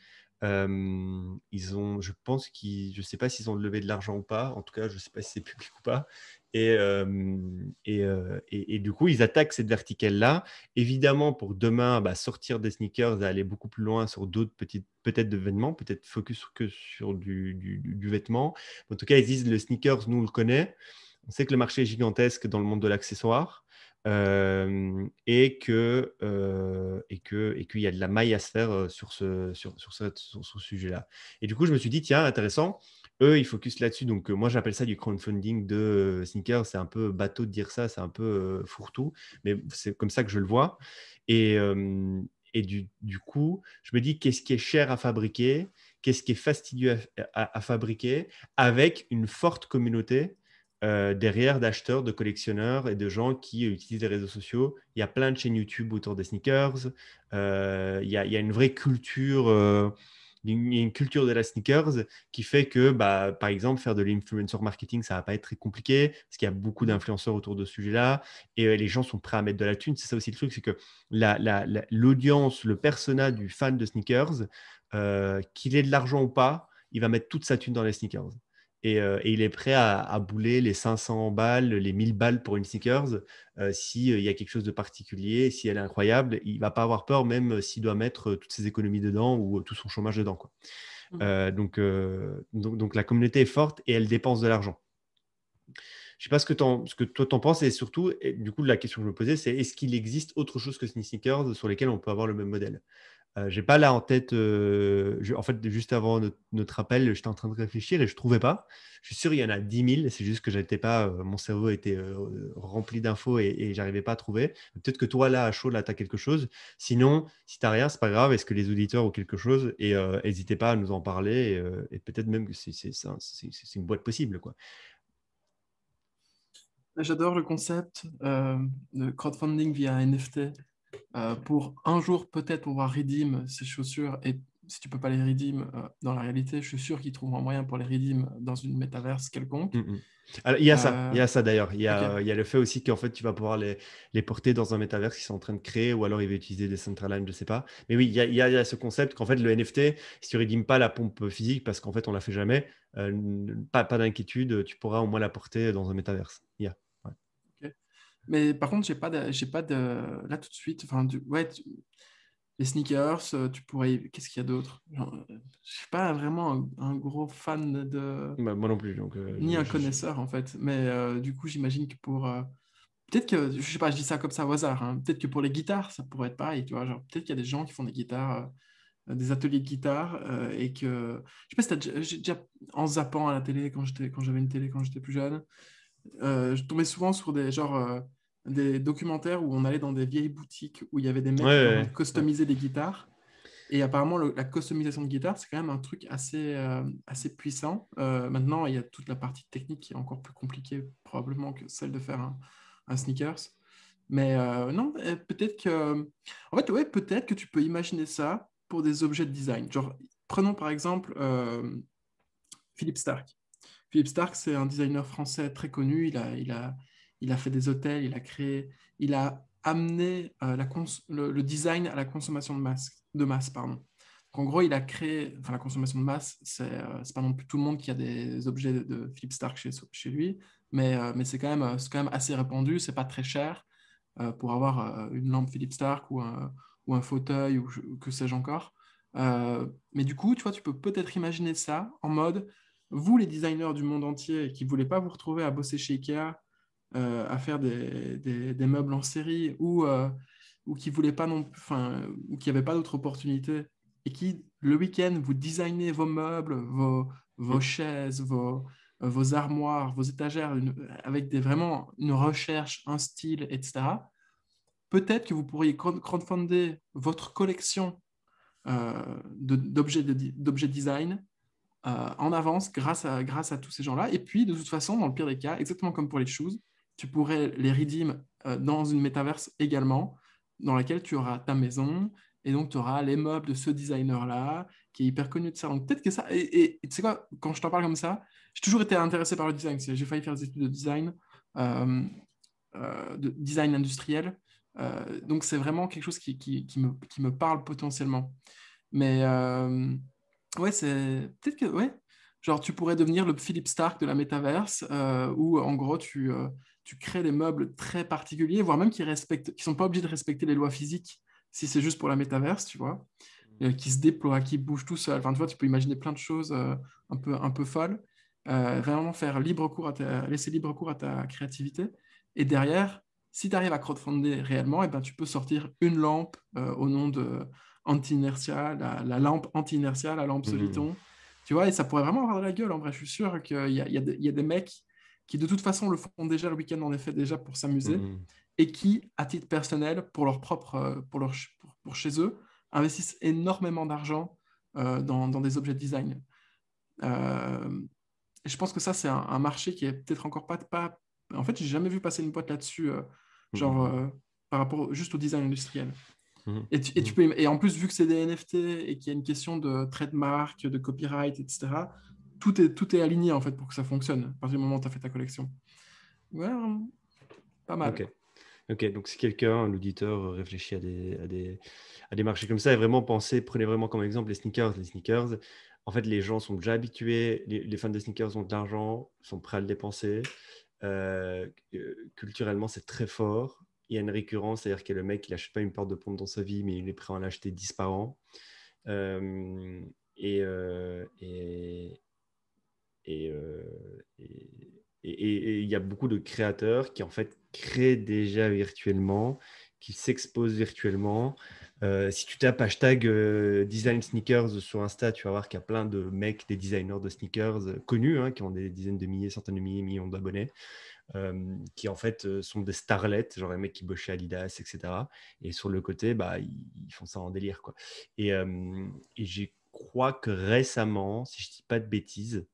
Je pense je ne sais pas s'ils ont levé de l'argent ou pas. En tout cas, je ne sais pas si c'est public ou pas. Et du coup, ils attaquent cette verticale-là. Évidemment, pour demain, sortir des sneakers et aller beaucoup plus loin sur d'autres peut-être d'événements, peut-être focus que sur du vêtement. En tout cas, ils disent le sneakers, nous, on le connaît. On sait que le marché est gigantesque dans le monde de l'accessoire et qu'il y a de la maille à se faire sur ce sujet-là. Et du coup, je me suis dit, tiens, intéressant, eux, ils focus là-dessus. Donc, moi, j'appelle ça du crowdfunding de sneakers. C'est un peu bateau de dire ça, c'est un peu fourre-tout, mais c'est comme ça que je le vois. Et du coup, je me dis, qu'est-ce qui est cher à fabriquer? Qu'est-ce qui est fastidieux à fabriquer avec une forte communauté derrière d'acheteurs, de collectionneurs et de gens qui utilisent les réseaux sociaux. Il y a plein de chaînes YouTube autour des sneakers. Il y a une vraie culture, il y a une culture de la sneakers qui fait que, par exemple, faire de l'influencer marketing, ça ne va pas être très compliqué parce qu'il y a beaucoup d'influenceurs autour de ce sujet-là et les gens sont prêts à mettre de la thune. C'est ça aussi le truc, c'est que l'audience, le persona du fan de sneakers qu'il ait de l'argent ou pas, il va mettre toute sa thune dans les sneakers. Et il est prêt à bouler les 500 balles, les 1000 balles pour une sneakers. S'il y a quelque chose de particulier, si elle est incroyable, il va pas avoir peur, même s'il doit mettre toutes ses économies dedans ou tout son chômage dedans, quoi. Donc la communauté est forte et elle dépense de l'argent. Je sais pas ce que toi t'en penses, et surtout, et du coup, la question que je me posais, c'est est-ce qu'il existe autre chose que sneakers sur lesquels on peut avoir le même modèle? J'ai pas là en tête. En fait, juste avant notre appel, j'étais en train de réfléchir et je trouvais pas. Je suis sûr il y en a 10 000. C'est juste que j'étais pas. Mon cerveau était rempli d'infos et j'arrivais pas à trouver. Peut-être que toi là à chaud là t'as quelque chose. Sinon, si t'as rien, c'est pas grave. Est-ce que les auditeurs ont quelque chose? Et n'hésitez pas à nous en parler. Et peut-être même que c'est une boîte possible, quoi. J'adore le concept de crowdfunding via NFT. Pour un jour, peut-être pouvoir redeem ces chaussures. Et si tu peux pas les redeem dans la réalité, je suis sûr qu'ils trouveront un moyen pour les redeem dans une métaverse quelconque. Mm, mm. Alors, il Euh, y a ça d'ailleurs. ok. Il y a le fait aussi qu'en fait, tu vas pouvoir les porter dans un métavers qu'ils sont en train de créer, ou alors ils vont utiliser des Centraline, je sais pas. Mais oui, il y a ce concept qu'en fait, le NFT, si tu rédimes pas la pompe physique, parce qu'en fait, on la fait jamais, pas d'inquiétude, tu pourras au moins la porter dans un métaverse. Il y a. Ouais. Ok. Mais par contre, j'ai pas de là tout de suite. Enfin, ouais, les sneakers, tu pourrais. Qu'est-ce qu'il y a d'autre? Je suis pas vraiment un gros fan de Bah, moi non plus. Donc, ni un connaisseur en fait. Mais du coup, j'imagine que pour peut-être que je sais pas, je dis ça comme ça au hasard. Hein. Peut-être que pour les guitares, ça pourrait être pareil. Tu vois, genre peut-être qu'il y a des gens qui font des guitares. Des ateliers de guitare et que je sais pas si j'ai déjà en zappant à la télé quand j'avais une télé quand j'étais plus jeune, je tombais souvent sur des des documentaires où on allait dans des vieilles boutiques où il y avait des ouais, mecs qui étaient en train de ouais, ouais. customiser des guitares. Et apparemment, la customisation de guitare, c'est quand même un truc assez puissant. Maintenant, il y a toute la partie technique qui est encore plus compliquée, probablement, que celle de faire un sneakers. Mais non, peut-être que. En fait, ouais, peut-être que tu peux imaginer ça pour des objets de design. Genre, prenons par exemple Philippe Stark. Philippe Stark, c'est un designer français très connu. Il a fait des hôtels, il a amené le design à la consommation de masse, pardon. Donc, en gros, il a créé, enfin la consommation de masse, c'est pas non plus tout le monde qui a des objets de Philippe Stark chez lui, mais c'est quand même assez répandu, c'est pas très cher pour avoir une lampe Philippe Stark ou un fauteuil ou que sais-je encore. Mais du coup, tu vois, tu peux peut-être imaginer ça en mode vous, les designers du monde entier qui ne voulez pas vous retrouver à bosser chez Ikea, à faire des meubles en série ou qui voulaient pas non, enfin, ou qui n'avaient pas d'autres opportunités et qui, le week-end, vous designez vos meubles, vos Mm. chaises, vos armoires, vos étagères, avec vraiment une recherche, un style, etc. Peut-être que vous pourriez crowdfunder votre collection d'objets design en avance grâce à tous ces gens-là. Et puis, de toute façon, dans le pire des cas, exactement comme pour les shoes, tu pourrais les redeem dans une métaverse également, dans laquelle tu auras ta maison, et donc tu auras les meubles de ce designer-là, qui est hyper connu de ça. Donc peut-être que ça... Et tu sais quoi, quand je t'en parle comme ça, j'ai toujours été intéressé par le design. J'ai failli faire des études euh, de design industriel. Donc c'est vraiment quelque chose qui me parle potentiellement. Mais ouais, c'est peut-être que ouais, genre tu pourrais devenir le Philippe Stark de la métaverse, où en gros tu crées des meubles très particuliers, voire même qui sont pas obligés de respecter les lois physiques si c'est juste pour la métaverse, tu vois, qui se déploient, qui bougent tout seul. Enfin, tu vois, tu peux imaginer plein de choses un peu folles. Vraiment faire laisser libre cours à ta créativité. Et derrière, si tu arrives à crowdfunder réellement, et ben, tu peux sortir une lampe au nom de anti-inertia, la lampe anti-inertia, la lampe Mm, Soliton. Tu vois, et ça pourrait vraiment avoir de la gueule. En vrai, je suis sûr qu'il y a des mecs qui, de toute façon, le font déjà le week-end, en effet, déjà pour mm, s'amuser, mm. et qui, à titre personnel, pour leur propre, pour chez eux, investissent énormément d'argent dans des objets de design. Euh, et je pense que ça, c'est un marché qui est peut-être encore pas... En fait, j'ai jamais vu passer une boîte là-dessus, Mm, genre mm, par rapport juste au design industriel. mm, Tu mm. peux, et en plus, vu que c'est des NFT et qu'il y a une question de trademark, de copyright, etc., tout est aligné en fait pour que ça fonctionne à partir du moment où tu as fait ta collection. Ouais, pas mal. Ok. Ok, donc si quelqu'un, un auditeur, réfléchit à des marchés comme ça, et vraiment prenez vraiment comme exemple les sneakers. Les sneakers, en fait, les gens sont déjà habitués, les fans de sneakers ont de l'argent, sont prêts à le dépenser. Culturellement, c'est très fort. Il y a une récurrence, c'est-à-dire que le mec, il n'achète pas une paire de pompes dans sa vie, mais il est prêt à en acheter 10 par an. Euh, et, euh, et, et, euh, et, et il y a beaucoup de créateurs qui en fait créent déjà virtuellement, qui s'exposent virtuellement. Si tu tapes hashtag design sneakers sur Insta, tu vas voir qu'il y a plein de mecs, des designers de sneakers connus, hein, qui ont des dizaines de milliers, centaines de milliers, millions d'abonnés, qui en fait sont des starlets, genre les mecs qui bossent chez Adidas, etc. Et sur le côté, bah, ils font ça en délire, quoi. Et je crois que récemment, si je dis pas de bêtises,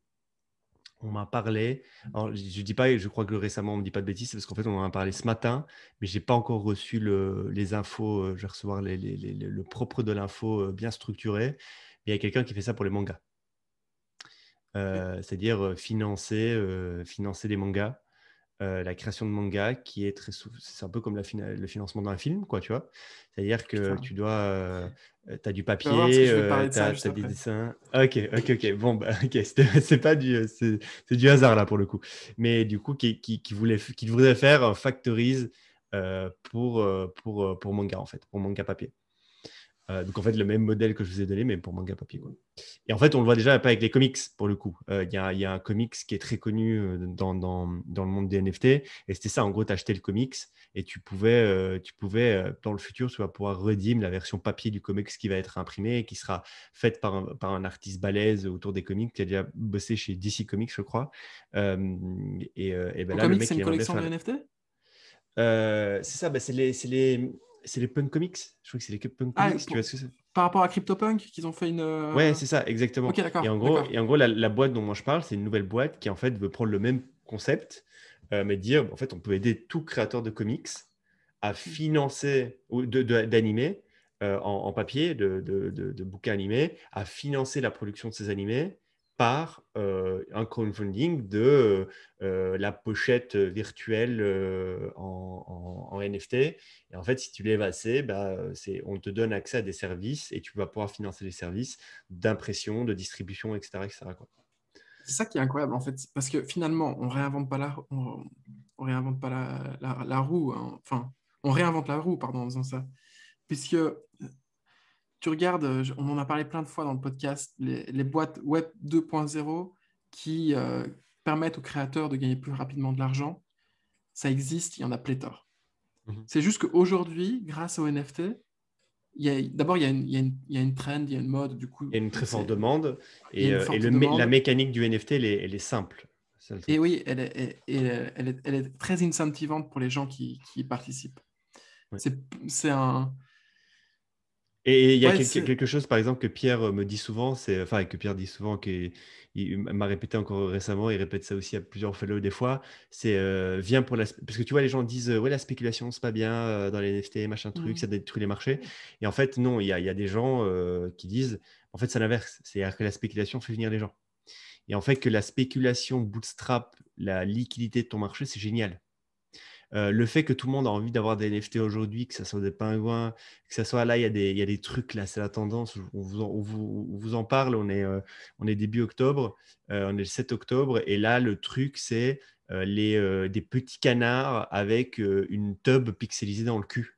on m'a parlé. Alors, je dis pas, je crois que récemment, on me dit pas de bêtises, c'est parce qu'en fait, on en a parlé ce matin, mais j'ai pas encore reçu les infos. Je vais recevoir le propre de l'info bien structuré. Mais il y a quelqu'un qui fait ça pour les mangas. C'est-à-dire financer des mangas, la création de mangas qui est c'est un peu comme le financement d'un film, quoi, tu vois. C'est-à-dire que Putain, tu dois, tu as du tu vas voir parce que papier, je vais te parler de tu ça as, juste des après. dessins. Ok, ok, ok. Bon, bah, ok, c'est pas c'est du hasard là pour le coup. Mais du coup, qui voudrait faire un factorise pour manga en fait, pour manga papier. Donc en fait, le même modèle que je vous ai donné, mais pour manga papier, quoi. Et en fait, on le voit déjà pas avec les comics, pour le coup. Il y a un comics qui est très connu dans le monde des NFT. Et c'était ça, en gros, tu achetais le comics et dans le futur, tu vas pouvoir redeem la version papier du comics qui va être imprimée et qui sera faite par un artiste balèze autour des comics qui a déjà bossé chez DC Comics, je crois. Et ben Ton là, le comics, c'est mec, une il aimerait bien collection faire. de NFT? C'est ça, bah, c'est les punk comics. Je crois que c'est les punk Ah, comics, tu vois ce que c'est? par rapport à CryptoPunk, qu'ils ont fait une. Ouais, c'est ça, exactement. Ok, d'accord, d'accord. Et en gros la boîte dont moi je parle, c'est une nouvelle boîte qui en fait veut prendre le même concept, mais dire en fait on peut aider tout créateur de comics à financer ou d'animés en papier, de bouquins animés, à financer la production de ces animés par un crowdfunding de la pochette virtuelle en NFT. Et en fait, si tu lèves assez, bah, on te donne accès à des services et tu vas pouvoir financer les services d'impression, de distribution, etc., etc., quoi. C'est ça qui est incroyable, en fait, parce que finalement, on réinvente pas la roue, hein. Enfin, on réinvente la roue, pardon, en faisant ça. Puisque tu regardes, on en a parlé plein de fois dans le podcast, les boîtes Web 2.0 qui permettent aux créateurs de gagner plus rapidement de l'argent, ça existe, il y en a pléthore. Mhm. C'est juste qu'aujourd'hui, grâce aux NFT, d'abord, il y a une trend, il y a une mode, du coup, Il y a une très forte c'est, demande il y a une et forte la demande. mécanique du NFT, elle est simple. C'est ça le Et truc. oui, elle est très incentivante pour les gens qui y participent. Ouais. C'est, c'est un... Et il y a Ouais, c'est... quelque chose, par exemple, que Pierre me dit souvent, enfin, que Pierre dit souvent, il m'a répété encore récemment, il répète ça aussi à plusieurs fellows des fois, c'est viens pour parce que tu vois, les gens disent, ouais, la spéculation, c'est pas bien dans les NFT, machin truc, Hmm. ça détruit les marchés. Et en fait, non, il y a des gens qui disent, en fait, c'est l'inverse, c'est-à-dire que la spéculation fait venir les gens. Et en fait, que la spéculation bootstrap la liquidité de ton marché, c'est génial. Le fait que tout le monde a envie d'avoir des NFT aujourd'hui, que ce soit des pingouins, que ce soit là, il y a des trucs là, c'est la tendance. On vous en parle, on est début octobre, on est le 7 octobre, et là, le truc, c'est des petits canards avec une tub pixelisée dans le cul.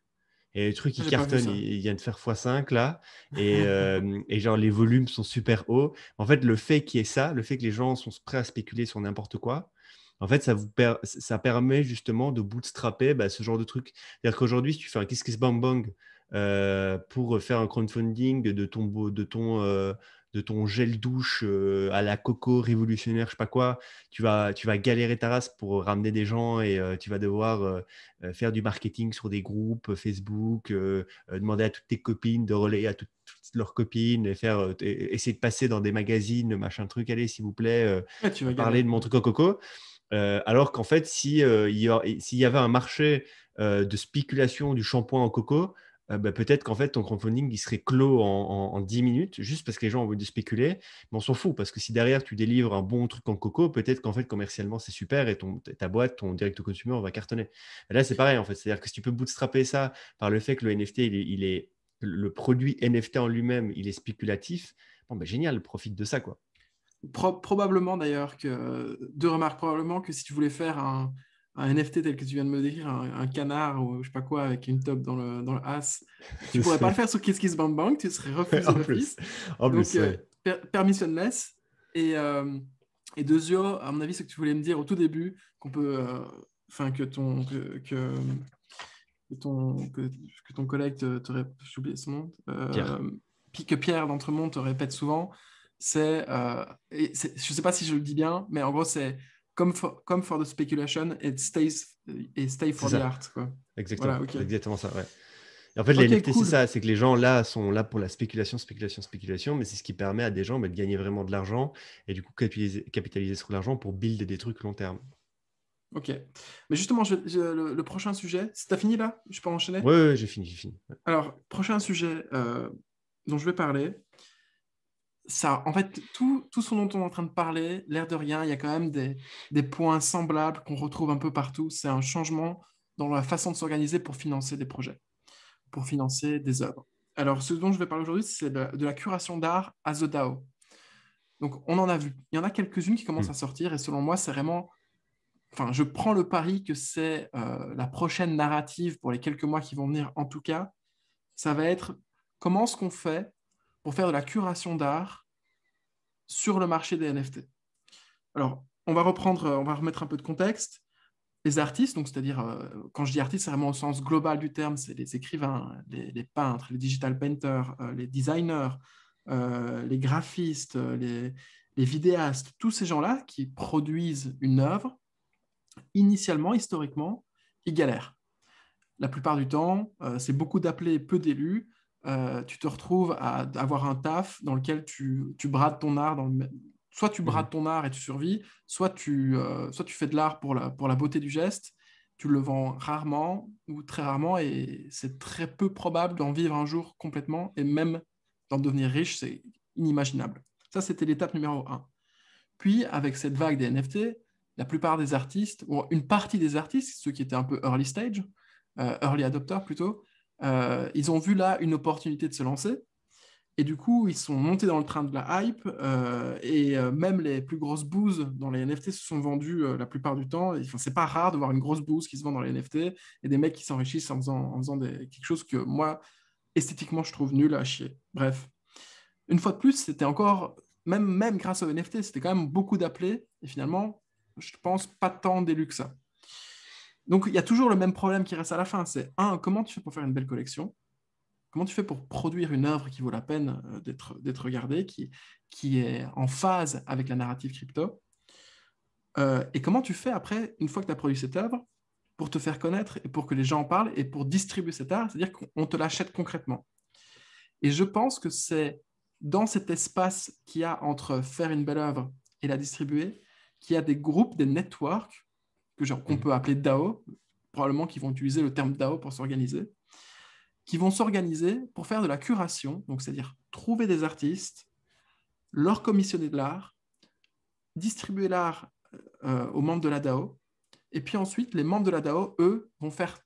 Et le truc, Ah, il j'ai pas vu cartonne, ça. il vient de faire x5 là, et genre les volumes sont super hauts. En fait, le fait qu'il y ait ça, le fait que les gens sont prêts à spéculer sur n'importe quoi, en fait, ça permet justement de bootstrapper bah, ce genre de truc. C'est-à-dire qu'aujourd'hui, si tu fais un Kiss Kiss Bang Bang pour faire un crowdfunding de ton gel douche à la coco révolutionnaire, je sais pas quoi, tu vas galérer ta race pour ramener des gens et tu vas devoir faire du marketing sur des groupes Facebook, demander à toutes tes copines de relayer à toutes leurs copines et essayer de passer dans des magazines, machin truc, allez, s'il vous plaît, Ouais, tu vas parler galérer. de mon truc au coco. Alors qu'en fait, s'il y avait un marché de spéculation du shampoing en coco, peut-être qu'en fait, ton crowdfunding, il serait clos en 10 minutes, juste parce que les gens ont envie de spéculer. Mais on s'en fout, parce que si derrière, tu délivres un bon truc en coco, peut-être qu'en fait, commercialement, c'est super et ta boîte, ton direct-to-consumer, va cartonner. Et là, c'est pareil, en fait. C'est-à-dire que si tu peux bootstrapper ça par le fait que le NFT, le produit NFT en lui-même, il est spéculatif, bon, génial, profite de ça, quoi. Probablement d'ailleurs que, deux remarques, probablement que si tu voulais faire un NFT tel que tu viens de me décrire, un canard ou je sais pas quoi avec une top dans le as, tu pourrais pas le faire sur KissKissBankBank, tu serais refusé En plus, d'office. Donc, ouais. permissionless. Et, euh, et deuxièmement, à mon avis, ce que tu voulais me dire au tout début, qu'on peut, enfin, que ton collègue j'ai oublié son nom, Pierre. que Pierre d'Entremont te répète souvent, je sais pas si je le dis bien, mais en gros, c'est come for the speculation and stay C'est for the ça, art, quoi. exactement. Voilà, ok. C'est exactement ça, ouais. Et en fait, les Ok, NFT, c'est cool. ça, c'est que les gens là sont là pour la spéculation, spéculation, spéculation, mais c'est ce qui permet à des gens de gagner vraiment de l'argent et du coup capitaliser sur l'argent pour build des trucs long terme. Ok. Mais justement, le prochain sujet, t'as fini là? Je peux enchaîner? Ouais, ouais, j'ai fini, j'ai fini. Ouais. Alors, prochain sujet dont je vais parler, ça, en fait, tout ce dont on est en train de parler, l'air de rien, il y a quand même des points semblables qu'on retrouve un peu partout. C'est un changement dans la façon de s'organiser pour financer des projets, pour financer des œuvres. Alors, ce dont je vais parler aujourd'hui, c'est de la curation d'art à The DAO. Donc, on en a vu. Il y en a quelques-unes qui commencent Hmm. à sortir et selon moi, c'est vraiment... Enfin, je prends le pari que c'est la prochaine narrative pour les quelques mois qui vont venir. En tout cas, ça va être comment est-ce qu'on fait pour faire de la curation d'art sur le marché des NFT. Alors, on va remettre un peu de contexte. Les artistes, donc c'est-à-dire, quand je dis artistes, c'est vraiment au sens global du terme, c'est les écrivains, les peintres, les digital painters, les designers, les graphistes, les vidéastes, tous ces gens-là qui produisent une œuvre, initialement, historiquement, ils galèrent. La plupart du temps, c'est beaucoup d'appelés, peu d'élus. Tu te retrouves à avoir un taf dans lequel tu brades ton art. Soit tu brades Mhm. ton art et tu survis, soit tu fais de l'art pour la beauté du geste. Tu le vends rarement ou très rarement et c'est très peu probable d'en vivre un jour complètement et même d'en devenir riche, c'est inimaginable. Ça, c'était l'étape numéro un. Puis, avec cette vague des NFT, la plupart des artistes, ou une partie des artistes, ceux qui étaient un peu early stage, early adopters plutôt, ils ont vu là une opportunité de se lancer. Et du coup, ils sont montés dans le train de la hype même les plus grosses bouses dans les NFT se sont vendues la plupart du temps. Enfin, c'est pas rare de voir une grosse bouse qui se vend dans les NFT et des mecs qui s'enrichissent en faisant quelque chose que moi, esthétiquement, je trouve nul à chier. Bref, une fois de plus, c'était encore, même grâce aux NFT, c'était quand même beaucoup d'appelés et finalement, je pense pas tant d'élus que ça. Donc, il y a toujours le même problème qui reste à la fin. C'est, un, comment tu fais pour faire une belle collection? Comment tu fais pour produire une œuvre qui vaut la peine d'être regardée, qui est en phase avec la narrative crypto? Et comment tu fais après, une fois que tu as produit cette œuvre, pour te faire connaître et pour que les gens en parlent et pour distribuer cet art, c'est-à-dire qu'on te l'achète concrètement. Et je pense que c'est dans cet espace qu'il y a entre faire une belle œuvre et la distribuer, qu'il y a des groupes, des networks, qu'on Mhm. peut appeler DAO, probablement qui vont utiliser le terme DAO pour s'organiser, qui vont s'organiser pour faire de la curation, donc c'est-à-dire trouver des artistes, leur commissionner de l'art, distribuer l'art aux membres de la DAO, et puis ensuite, les membres de la DAO, eux, vont faire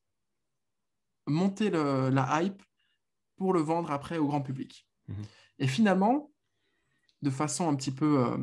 monter la hype pour le vendre après au grand public. Mhm. Et finalement, de façon un petit peu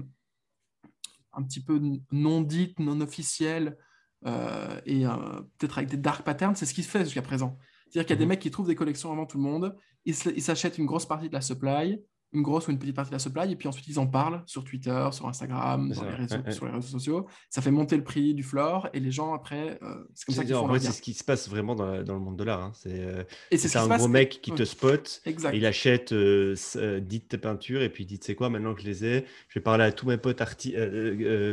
non dite, non officielle, peut-être avec des dark patterns, c'est ce qui se fait jusqu'à présent. C'est-à-dire qu'il y a des Mhm. mecs qui trouvent des collections avant tout le monde, ils s'achètent une grosse partie de la supply, une grosse ou une petite partie de la supply, et puis ensuite ils en parlent sur Twitter, sur Instagram, C'est ça, ouais, ouais. sur les réseaux sociaux. Ça fait monter le prix du floor, et les gens après, c'est comme ça qu'ils En font leur vrai, c'est gain. ce qui se passe vraiment dans le monde de l'art, hein. Et c'est ce C'est qui se un gros passe. mec qui te spot, il Exact. achète 10 de tes peintures et puis il dit, tu sais quoi, maintenant que je les ai, je vais parler à tous mes potes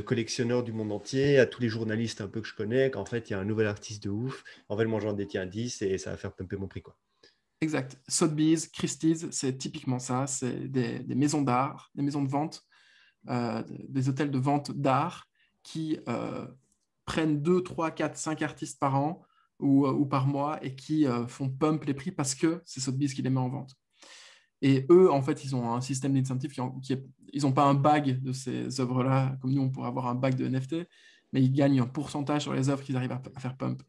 collectionneurs du monde entier, à tous les journalistes un peu que je connais, qu'en fait, il y a un nouvel artiste de ouf. En fait, moi, j'en détiens 10 et ça va faire pumper mon prix, quoi. Exact. Sotheby's, Christie's, c'est typiquement ça. C'est des maisons d'art, des maisons de vente, des hôtels de vente d'art qui prennent 2, 3, 4, 5 artistes par an, ou par mois et qui font pump les prix parce que c'est Sotheby's qui les met en vente. Et eux, en fait, ils ont un système d'incentive ils n'ont pas un bag de ces œuvres-là, comme nous, on pourrait avoir un bag de NFT, mais ils gagnent un pourcentage sur les œuvres qu'ils arrivent à faire pump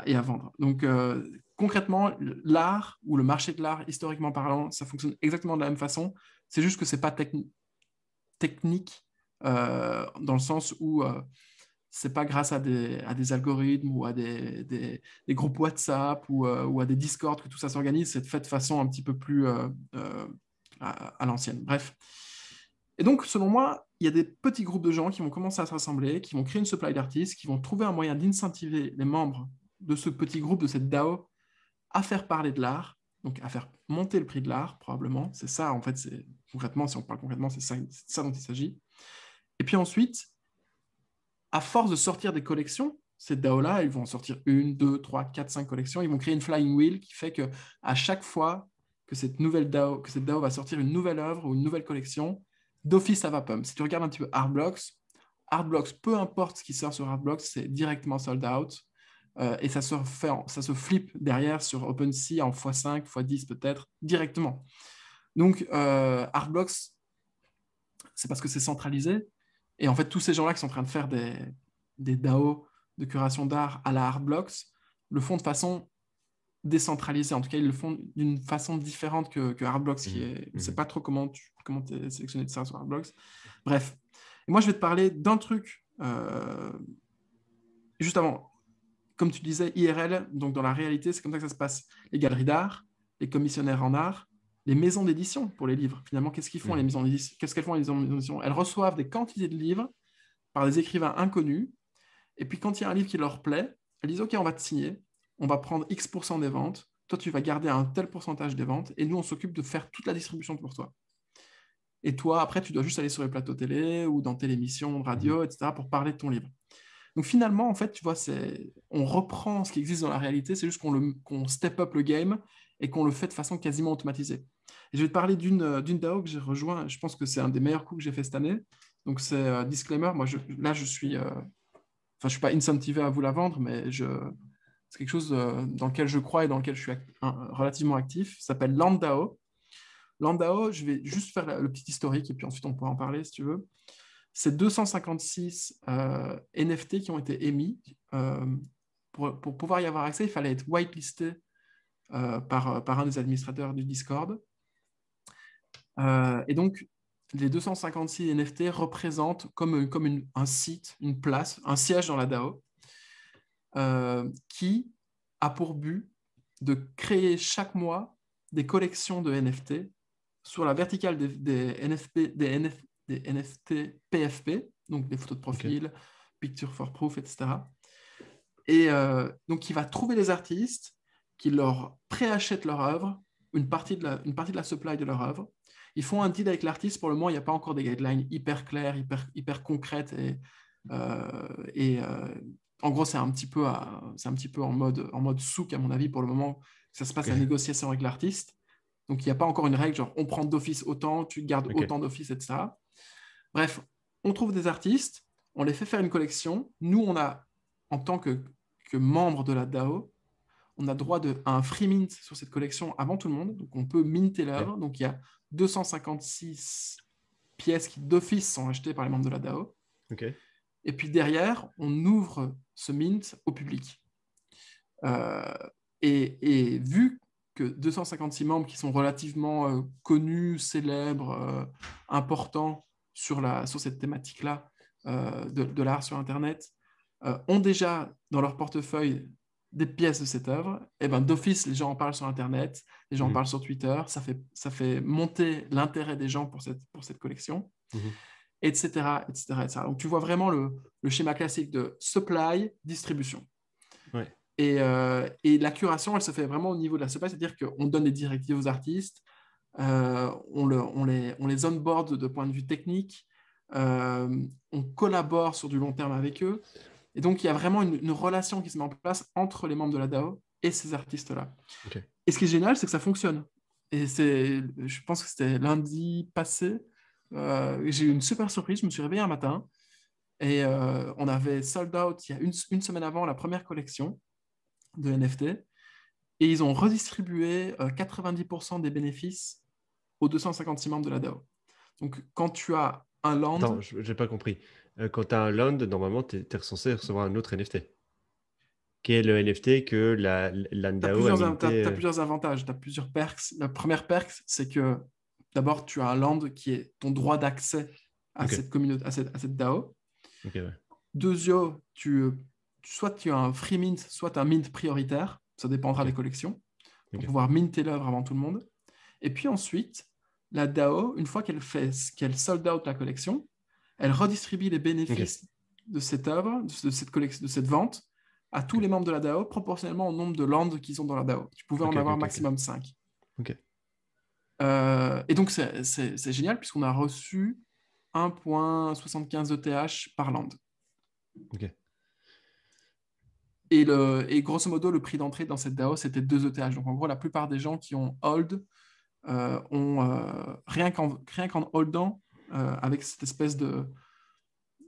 et à vendre. Donc, concrètement, l'art ou le marché de l'art, historiquement parlant, ça fonctionne exactement de la même façon. C'est juste que ce n'est pas technique dans le sens où c'est pas grâce à des algorithmes ou à des groupes WhatsApp ou à des Discord que tout ça s'organise, c'est fait de façon un petit peu plus à l'ancienne. Bref. Et donc, selon moi, il y a des petits groupes de gens qui vont commencer à se rassembler, qui vont créer une supply d'artistes, qui vont trouver un moyen d'incentiver les membres de ce petit groupe, de cette DAO, à faire parler de l'art, donc à faire monter le prix de l'art, probablement. C'est ça, en fait, concrètement, si on parle concrètement, c'est ça dont il s'agit. Et puis ensuite, à force de sortir des collections, ces DAO-là, ils vont en sortir 1, 2, 3, 4, 5 collections. Ils vont créer une flying wheel qui fait qu'à chaque fois que cette DAO va sortir une nouvelle œuvre ou une nouvelle collection, d'office, ça va pump. Si tu regardes un petit peu Artblocks, peu importe ce qui sort sur Artblocks, c'est directement sold out. Et ça se flippe derrière sur OpenSea en x5, x10 peut-être, directement. Donc, Artblocks, c'est parce que c'est centralisé. Et en fait, tous ces gens-là qui sont en train de faire des DAO de curation d'art à la Artblocks le font de façon décentralisée. En tout cas, ils le font d'une façon différente que Artblocks, qui est... Je ne sais pas trop comment tu es sélectionné de ça sur Artblocks. Bref. Et moi, je vais te parler d'un truc, juste avant, comme tu disais, IRL, donc dans la réalité, c'est comme ça que ça se passe. Les galeries d'art, les commissionnaires en art, les maisons d'édition pour les livres. Finalement, qu'est-ce qu'ils font les maisons d'édition? Qu'est-ce qu'elles font les maisons d'édition? Elles reçoivent des quantités de livres par des écrivains inconnus. Et puis, quand il y a un livre qui leur plaît, elles disent « OK, on va te signer. On va prendre X% des ventes. Toi, tu vas garder un tel pourcentage des ventes. Et nous, on s'occupe de faire toute la distribution pour toi. Et toi, après, tu dois juste aller sur les plateaux télé ou dans telle émission, radio, etc. pour parler de ton livre. » Donc finalement, en fait, tu vois, on reprend ce qui existe dans la réalité, c'est juste qu'on step up le game et qu'on le fait de façon quasiment automatisée. Et je vais te parler d'une DAO que j'ai rejoint, je pense que c'est un des meilleurs coups que j'ai fait cette année. Donc c'est disclaimer, moi je suis, je suis pas incentivé à vous la vendre, mais c'est quelque chose dans lequel je crois et dans lequel je suis relativement actif. Ça s'appelle Landao. Landao, je vais juste faire le petit historique et puis ensuite on pourra en parler si tu veux. C'est 256 NFT qui ont été émis. Pour pouvoir y avoir accès, il fallait être whitelisté par un des administrateurs du Discord. Et donc, les 256 NFT représentent comme un site, une place, un siège dans la DAO qui a pour but de créer chaque mois des collections de NFT sur la verticale des NFT PFP, donc des photos de profil, Picture for Proof, etc. Et donc, il va trouver les artistes qui leur préachètent leur œuvre, une partie de la supply de leur œuvre. Ils font un deal avec l'artiste. Pour le moment, il n'y a pas encore des guidelines hyper claires, hyper concrètes. En gros, c'est un petit peu en mode souk, à mon avis, pour le moment. Ça se passe la négociation avec l'artiste. Donc, il n'y a pas encore une règle, genre on prend d'office autant, tu gardes autant d'office, etc. Bref, on trouve des artistes, on les fait faire une collection. Nous, on a, en tant que membre de la DAO, on a droit à un free mint sur cette collection avant tout le monde. Donc, on peut minter l'œuvre. Donc, il y a 256 pièces qui, d'office, sont achetées par les membres de la DAO. Et puis, derrière, on ouvre ce mint au public. Et vu que 256 membres qui sont relativement connus, célèbres, importants sur cette thématique-là de l'art sur Internet, ont déjà dans leur portefeuille des pièces de cette œuvre, et ben d'office, les gens en parlent sur Internet, les gens en parlent sur Twitter, ça fait monter l'intérêt des gens pour cette collection, etc., etc., etc. Donc, tu vois vraiment le schéma classique de supply, distribution. Et la curation, elle se fait vraiment au niveau de la supply, c'est-à-dire qu'on donne des directives aux artistes, on les onboard de point de vue technique, on collabore sur du long terme avec eux. Et donc, il y a vraiment une relation qui se met en place entre les membres de la DAO et ces artistes-là. Et ce qui est génial, c'est que ça fonctionne. Et je pense que c'était lundi passé, j'ai eu une super surprise. Je me suis réveillé un matin Et on avait sold out il y a une semaine avant la première collection de NFT. Et ils ont redistribué 90% des bénéfices aux 256 membres de la DAO. Donc, quand tu as un land, Attends, je n'ai pas compris. Quand tu as un land, normalement, tu es censé recevoir un autre NFT. Qui est le NFT que la tu as Landau a plusieurs, minté. plusieurs avantages, tu as plusieurs perks. La première perk, c'est que d'abord, tu as un land qui est ton droit d'accès à Ok, cette communauté, à cette DAO. ok, ouais. Deuxièmement, soit tu as un free mint, soit un mint prioritaire. Ça dépendra Ok, des collections. Pour ok. pouvoir minter l'œuvre avant tout le monde. Et puis ensuite, la DAO, une fois qu'elle sold out la collection, elle redistribue les Ok, bénéfices de cette œuvre, de cette collection, de cette vente, à tous ok, les membres de la DAO, proportionnellement au nombre de lands qu'ils ont dans la DAO. Tu pouvais ok, en ok, avoir ok, ok. maximum 5. Ok. Et donc, c'est génial puisqu'on a reçu 1,75 ETH par land. Ok. Et grosso modo, le prix d'entrée dans cette DAO, c'était 2 ETH. Donc, en gros, la plupart des gens qui ont hold ont, rien qu'en holdant, avec cette espèce de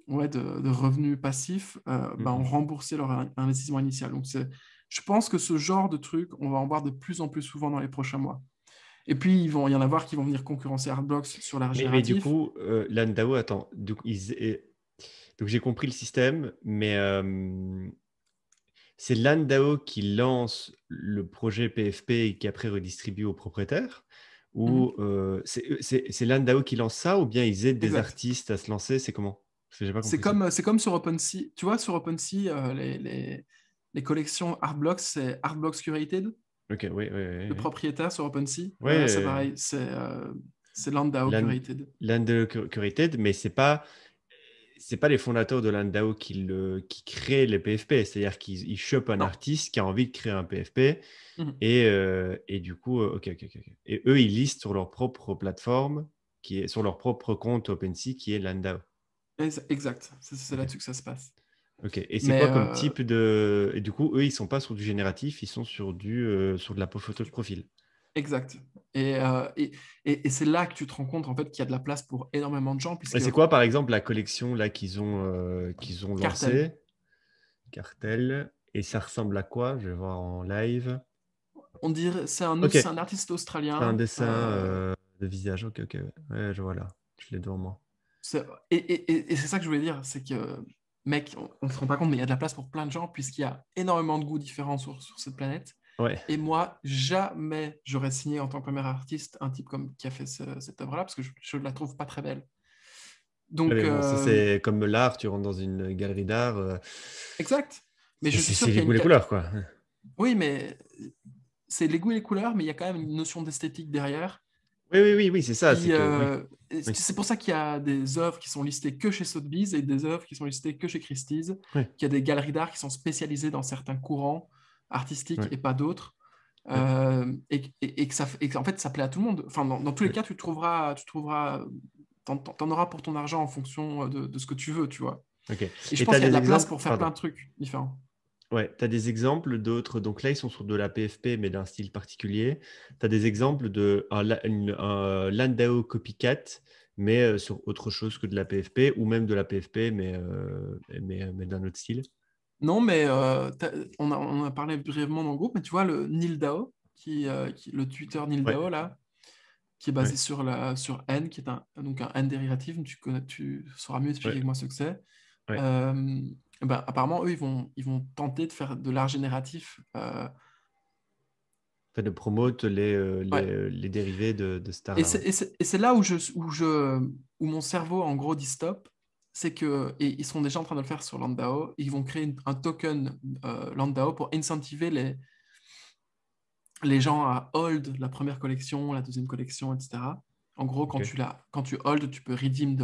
revenus passifs, ont Mhm. remboursé leur investissement initial. Donc, je pense que ce genre de truc, on va en voir de plus en plus souvent dans les prochains mois. Et puis, il va y en avoir qui vont venir concurrencer Artblocks sur l'art Mais du génératif. coup, Landau, attends. Donc j'ai compris le système, mais c'est Landau qui lance le projet PFP et qui après redistribue aux propriétaires? Mhm. Ou c'est Landau qui lance ça ou bien ils aident des Exact. artistes à se lancer? C'est comment? Parce que j'ai pas compris ça. C'est comme sur OpenSea. Tu vois, sur OpenSea, les collections Artblocks, c'est Artblocks Curated. Ok, oui, oui, Le oui. propriétaire sur OpenSea, Oui, là, c'est pareil. C'est Landau Land, Curated. Landau Curated, mais c'est pas les fondateurs de Landau qui créent les PFP, c'est-à-dire qu'ils chopent un Non. artiste qui a envie de créer un PFP Mhm. et du coup, ok, ok, ok. Ok. Et eux, ils listent sur leur propre plateforme, qui est sur leur propre compte OpenSea, qui est Landau. Exact. C'est Ok, là-dessus que ça se passe. ok. Et c'est Mais quoi comme type de... Et du coup, eux, ils sont pas sur du génératif, ils sont sur de la photo de profil. exact. Et, euh, et, et c'est là que tu te rends compte en fait qu'il y a de la place pour énormément de gens, Et puisque c'est quoi, par exemple, la collection là qu'ils ont cartel. lancée? Cartel. Et ça ressemble à quoi? Je vais voir en live. On dirait, Ok, c'est un artiste c'est un australien. dessin de visage. Ok, ok. Ouais, je vois là. Je l'ai devant moi. Et c'est ça que je voulais dire, c'est que, mec, on se rend pas compte, mais il y a de la place pour plein de gens, puisqu'il y a énormément de goûts différents sur cette planète. Ouais. Et moi, jamais j'aurais signé en tant que premier artiste un type qui a fait cette œuvre-là, parce que je ne la trouve pas très belle. Ouais, Donc, mais bon, ça c'est comme l'art. Tu rentres dans une galerie d'art. exact. Mais je suis sûr C'est qu'il y les a goûts et les couleurs, quoi. Oui, mais c'est les goûts et les couleurs, mais il y a quand même une notion d'esthétique derrière. Oui, oui, oui, oui, c'est ça. C'est Qui, que oui, oui, c'est pour ça qu'il y a des œuvres qui sont listées que chez Sotheby's et des œuvres qui sont listées que chez Christie's, oui, qu'il y a des galeries d'art qui sont spécialisées dans certains courants artistiques oui, et pas d'autres. oui, Et qu'en fait, ça plaît à tout le monde. Enfin, dans tous les oui. cas, t'en auras pour ton argent en fonction de ce que tu veux, tu vois. Ok. Et je Et tu pense as qu'il y a de des la place exemples, pour faire plein pardon. de trucs différents. Ouais, tu as des exemples d'autres. Donc là, ils sont sur de la PFP, mais d'un style particulier. Tu as des exemples de un Landau copycat, mais sur autre chose que de la PFP, ou même de la PFP, mais d'un autre style. Non, mais on a parlé brièvement dans le groupe, mais tu vois, le Neil Dao, le Twitter Neil Ouais, Dao, là, qui est basé ouais, sur N, qui est donc un N dérivatif, tu sauras mieux expliquer ouais, que moi ce que c'est. ouais. Euh, apparemment, eux, ils vont tenter de faire de l'art génératif. Fait de promote Ouais. les dérivés de Et Star-là, ouais. c'est là où mon cerveau, en gros, dit stop. C'est que, et ils sont déjà en train de le faire sur Landao, ils vont créer un token Landao pour incentiver les gens à hold la première collection, la deuxième collection, etc. En gros, Ok, quand tu hold, tu peux redeem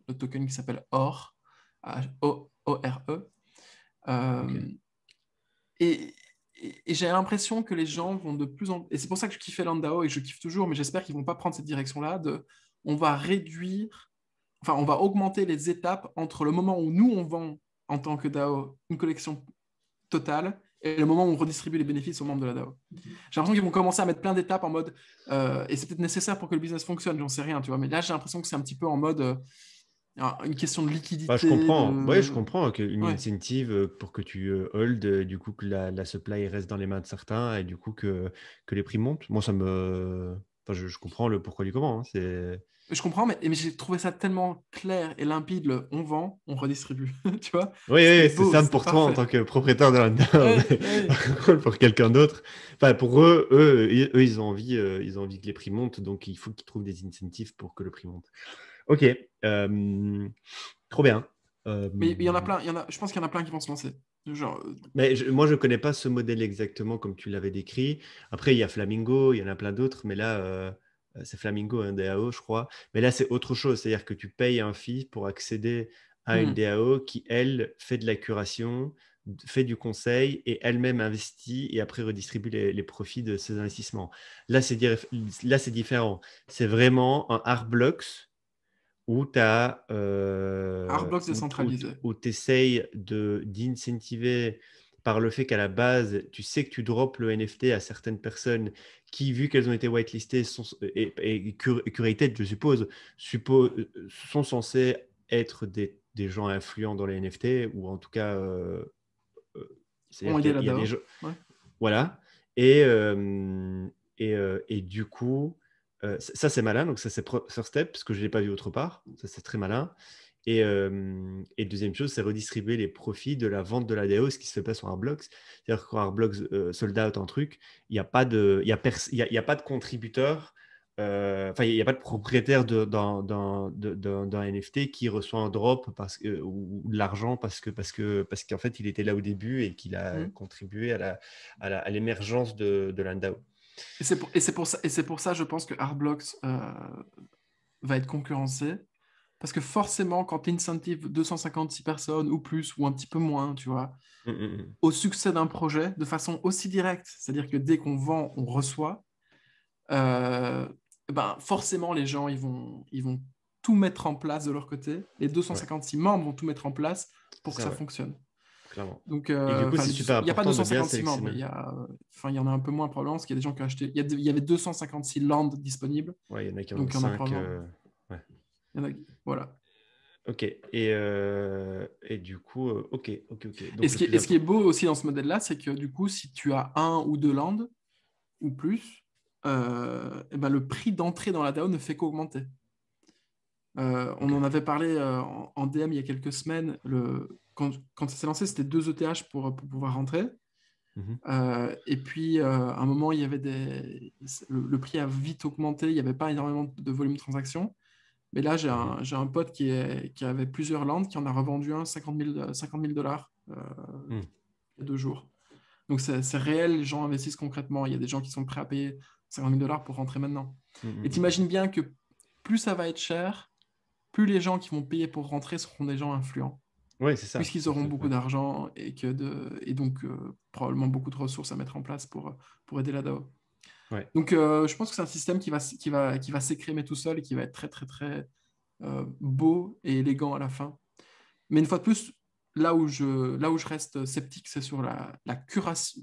le token qui s'appelle OR, O-R-E. ok. Euh, et et j'ai l'impression que les gens vont de plus en... Et c'est pour ça que je kiffais Landao et je kiffe toujours, mais j'espère qu'ils vont pas prendre cette direction-là on va réduire, enfin, on va augmenter les étapes entre le moment où nous, on vend en tant que DAO une collection totale et le moment où on redistribue les bénéfices aux membres de la DAO. J'ai l'impression qu'ils vont commencer à mettre plein d'étapes en mode, et c'est peut-être nécessaire pour que le business fonctionne, j'en sais rien, tu vois, mais là j'ai l'impression que c'est un petit peu en mode, Une question de Bah, liquidité, je comprends qu'une Ouais. incentive pour que tu hold, du coup, que la supply reste dans les mains de certains et du coup que les prix montent. Moi, enfin, je comprends le pourquoi du comment, hein. Je comprends, mais j'ai trouvé ça tellement clair et limpide, on vend, on redistribue. Tu vois? Oui, C'était oui, c'est beau, simple c'était pour toi en parfait. tant que propriétaire de l'UNDAO, Ouais, mais ouais. par contre, pour quelqu'un d'autre, enfin, pour ils ont envie que les prix montent, donc il faut qu'ils trouvent des incentives pour que le prix monte. Ok, trop bien. Euh, Mais il y en a plein, je pense qu'il y en a plein qui vont se lancer. Genre, Mais moi, je ne connais pas ce modèle exactement comme tu l'avais décrit. Après, il y a Flamingo, il y en a plein d'autres, mais là, c'est Flamingo, un DAO, je crois. Mais là, c'est autre chose. C'est-à-dire que tu payes un fee pour accéder à une hmm. DAO qui, elle, fait de la curation, fait du conseil et elle-même investit et après redistribue les profits de ses investissements. Là, c'est différent. C'est vraiment un Artblocks où tu as Artblocks décentralisé. où essayes d'incentiver par le fait qu'à la base, tu sais que tu drops le NFT à certaines personnes qui, vu qu'elles ont été whitelistées et curated, je suppose, sont censées être des gens influents dans les NFT, ou en tout cas, On c'est-à-dire aidé qu'il la y a des DAO. gens. Ouais. Voilà. Et du coup, ça c'est malin, donc ça c'est first step, parce que je ne l'ai pas vu autre part, ça c'est très malin. Et deuxième chose, c'est redistribuer les profits de la vente de la DAO, ce qui se fait pas sur Artblocks. C'est-à-dire que quand Artblocks sold out un truc, il n'y a pas de, il y a pas de contributeur, enfin, il n'y a pas de propriétaire d'un NFT qui reçoit un drop ou de l'argent parce qu'en fait, il était là au début et qu'il a Hmm. contribué à l'émergence de l'ANDAO. Et c'est pour ça, je pense que Artblocks va être concurrencé. Parce que forcément, quand tu incentives 256 personnes ou plus, ou un petit peu moins, tu vois, Mm, mm, mm. au succès d'un projet de façon aussi directe, c'est-à-dire que dès qu'on vend, on reçoit, euh, ben forcément, les gens, ils vont tout mettre en place de leur côté. Les Ouais, 256 membres vont tout mettre en place pour c'est que ça, ça ouais, fonctionne. clairement. Donc, Et du coup, enfin, c'est super il n'y a pas important de bien 256 membres, sélectionner. il y en a un peu moins probablement, parce qu'il y a des gens qui ont acheté. Il y avait 256 lands disponibles, Ouais, il y en a qui en ont donc il y en a 5. probablement. Ouais. Il y en a, voilà. Ok. Et du coup, ok, ok, ok. Et Donc ce le qui est, plus et ce qui est important. beau aussi dans ce modèle-là, c'est que du coup, si tu as un ou deux lands ou plus, eh ben, le prix d'entrée dans la DAO ne fait qu'augmenter. On Ok. en avait parlé en DM il y a quelques semaines. Quand ça s'est lancé, c'était 2 ETH pour pouvoir rentrer. Mhm. Et puis, à un moment, le prix a vite augmenté. Il n'y avait pas énormément de volume de transactions. Mais là, j'ai Mhm. un, j'ai un pote qui avait plusieurs lands, qui en a revendu un 50 000 $, Mhm. il y a 2 jours. Donc, c'est réel, les gens investissent concrètement. Il y a des gens qui sont prêts à payer 50 000 $ pour rentrer maintenant. Mhm. Et Mhm. t'imagines bien que plus ça va être cher, plus les gens qui vont payer pour rentrer seront des gens influents, Ouais, c'est ça. puisqu'ils C'est le auront truc. beaucoup Ouais. d'argent et donc probablement beaucoup de ressources à mettre en place pour aider la DAO. Ouais. Donc, je pense que c'est un système qui va s'écrémer tout seul et qui va être très, très, très beau et élégant à la fin. Mais une fois de plus, là où je reste sceptique, c'est sur la curation,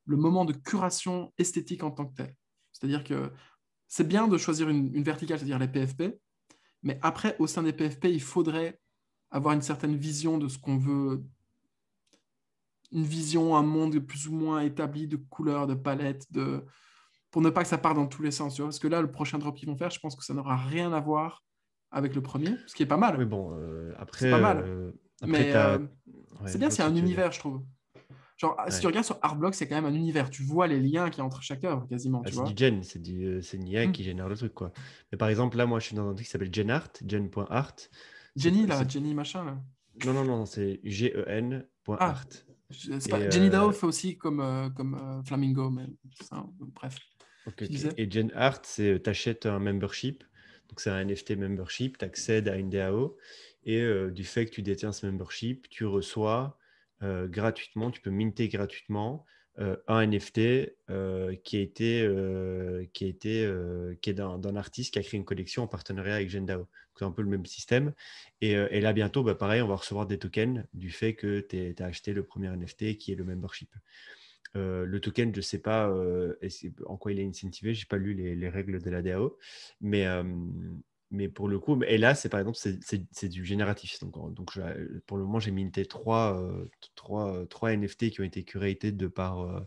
le moment de curation esthétique en tant que tel. C'est-à-dire que c'est bien de choisir une verticale, c'est-à-dire les PFP, mais après, au sein des PFP, il faudrait avoir une certaine vision de ce qu'on veut, une vision, un monde plus ou moins établi de couleurs, de palettes, pour ne pas que ça parte dans tous les sens. Tu vois. Parce que là, le prochain drop qu'ils vont faire, je pense que ça n'aura rien à voir avec le premier, ce qui est pas Oui, mal. bon, après, C'est pas mal. Mais ouais, c'est je bien, vois c'est ce que un tu veux dire. univers, je trouve. Genre, si tu Ouais. regardes sur Artblock, c'est quand même un univers. Tu vois les liens qu'il y a entre chaque œuvre, quasiment, Ah, tu c'est du vois. gen, c'est une IA Hmm. qui génère le truc, quoi. Mais par exemple, là, moi, je suis dans un truc qui s'appelle GenArt, gen.art. Jenny, là, C'est Jenny machin, là. Non, non, non, c'est Ah, gen.art. c'est Et pas... Jenny Dao fait aussi comme Flamingo, mais bref. ok, Tu ok. disais? Et GenArt, c'est t'achètes un membership. Donc c'est un NFT membership, tu accèdes à une DAO. Et du fait que tu détiens ce membership, tu reçois gratuitement, tu peux minter gratuitement un NFT qui est d'un artiste qui a créé une collection en partenariat avec GenDAO. C'est un peu le même système. Et là, bientôt, bah, pareil, on va recevoir des tokens du fait que tu as acheté le premier NFT qui est le membership. Le token, je ne sais pas en quoi il est incentivé, je n'ai pas lu les règles de la DAO, mais, mais pour le coup, et là, c'est par exemple, c'est du génératif. Donc pour le moment, j'ai minté trois NFT qui ont été curated par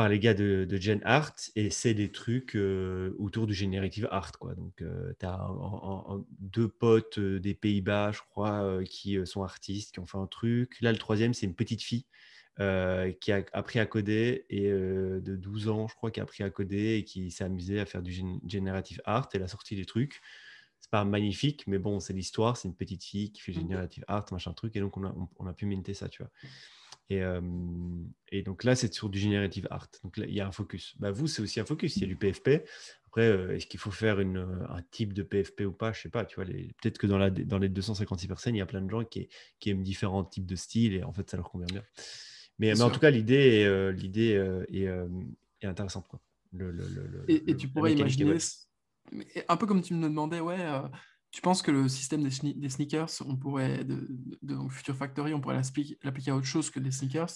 les gars de Gen Art, et c'est des trucs autour du generative art, quoi. Donc, tu as deux potes des Pays-Bas, je crois, qui sont artistes, qui ont fait un truc. Là, le troisième, c'est une petite fille qui a appris à coder, et de 12 ans, je crois, qui a appris à coder et qui s'est amusée à faire du generative art. Elle a sorti des trucs. C'est pas magnifique, mais bon, c'est l'histoire. C'est une petite fille qui fait generative art, machin truc, et donc on a pu minter ça, tu vois. Et donc là, c'est sur du generative art. Donc là, il y a un focus. Bah, vous, c'est aussi un focus. Il y a du PFP. Après, est-ce qu'il faut faire un type de PFP ou pas? Je sais pas. Tu vois, peut-être que dans les 256 personnes, il y a plein de gens qui aiment différents types de styles, et en fait, ça leur convient bien. Mais en tout cas, l'idée est intéressante, quoi. Et tu La pourrais mécanique est imaginer, bonne. un peu comme tu me demandais, ouais, tu penses que le système des sneakers, on pourrait, donc Future Factory, on pourrait l'appliquer à autre chose que des sneakers.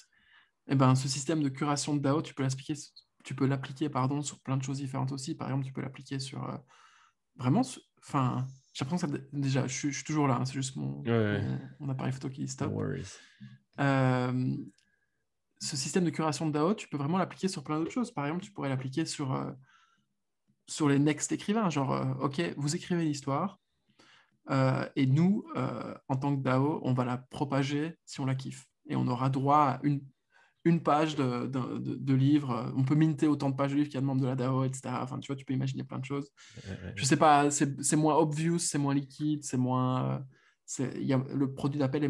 Eh ben, ce système de curation de DAO, tu peux l'appliquer, pardon, sur plein de choses différentes aussi. Par exemple, tu peux l'appliquer sur vraiment, enfin, j'ai l'impression que déjà, je suis toujours là, hein, c'est juste Ouais, mon appareil photo qui no stop. worries. Euh, Ce système de curation de DAO, tu peux vraiment l'appliquer sur plein d'autres choses. Par exemple, tu pourrais l'appliquer sur les next écrivains. Genre, OK, vous écrivez l'histoire, et nous, en tant que DAO, on va la propager si on la kiffe. Et on aura droit à une page de livre. On peut minter autant de pages de livres qu'il y a de membres de la DAO, etc. Enfin, tu vois, tu peux imaginer plein de choses. Je sais pas, c'est moins obvious, c'est moins liquide, c'est moins. Le produit d'appel est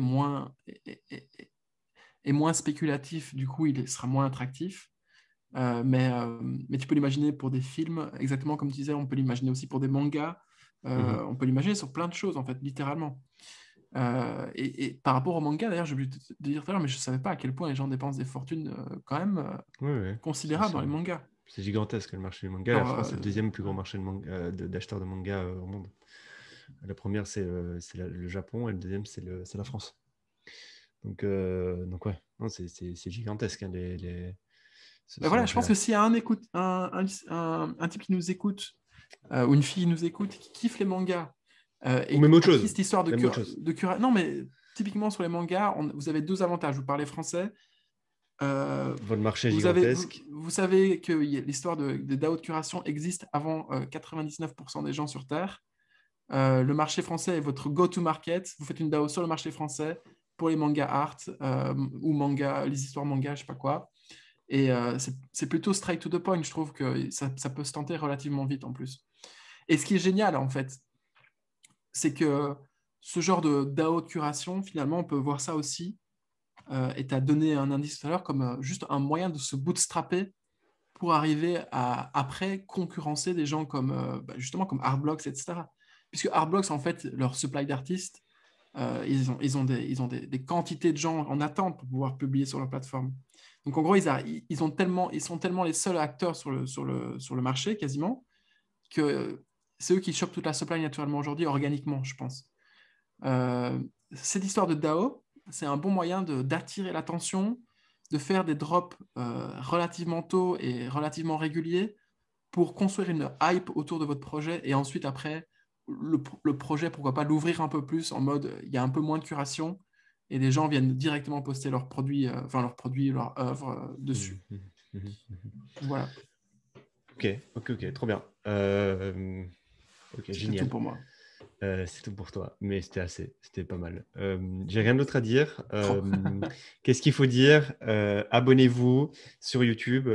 moins spéculatif, du coup, il sera moins attractif. Mais tu peux l'imaginer pour des films, exactement comme tu disais, on peut l'imaginer aussi pour des mangas, on peut l'imaginer sur plein de choses, en fait, littéralement. Et par rapport au manga, d'ailleurs, j'ai oublié de dire tout à l'heure, mais je ne savais pas à quel point les gens dépensent des fortunes quand même Ouais. considérables dans les mangas. C'est gigantesque, le marché du manga. La Genre, France est le deuxième plus grand marché d'acheteurs de manga au monde. La première, c'est le Japon, et le deuxième, c'est la France. Donc ouais, non, c'est gigantesque, hein, ben ce voilà, je pense marché-là. que s'il y a un type qui nous écoute, ou une fille qui nous écoute, qui kiffe les mangas, Ou et même autre à qui chose. cette histoire Même autre chose. de cura... Non, mais typiquement sur les mangas, vous avez deux avantages. Vous parlez français. Votre marché est Vous, gigantesque. vous savez que l'histoire des DAO de curation existe avant 99% des gens sur Terre. Le marché français est votre go-to-market. Vous faites une DAO sur le marché français pour les mangas art, ou les histoires manga, je sais pas quoi. Et c'est plutôt straight to the point. Je trouve que ça peut se tenter relativement vite en plus. Et ce qui est génial, en fait, c'est que ce genre de DAO de curation, finalement, on peut voir ça aussi, et tu as donné un indice tout à l'heure, comme juste un moyen de se bootstrapper pour arriver à, après, concurrencer des gens comme, justement, comme Artblocks, etc. Puisque Artblocks, en fait, leur supply d'artistes, ils ont des quantités de gens en attente pour pouvoir publier sur leur plateforme. Donc, en gros, ils sont tellement les seuls acteurs sur le marché, quasiment, que c'est eux qui chopent toute la supply naturellement aujourd'hui, organiquement, je pense. Euh, Cette histoire de DAO, c'est un bon moyen d'attirer l'attention, de faire des drops relativement tôt et relativement réguliers pour construire une hype autour de votre projet, et ensuite, après, le projet, pourquoi pas l'ouvrir un peu plus en mode il y a un peu moins de curation et les gens viennent directement poster leurs produits, leurs œuvres dessus. Voilà, Ok, trop bien. Ok, c'était tout génial. pour moi. C'est tout pour toi, mais c'était pas mal. J'ai rien d'autre à dire. Trop. Qu'est-ce qu'il faut dire? Abonnez-vous sur YouTube,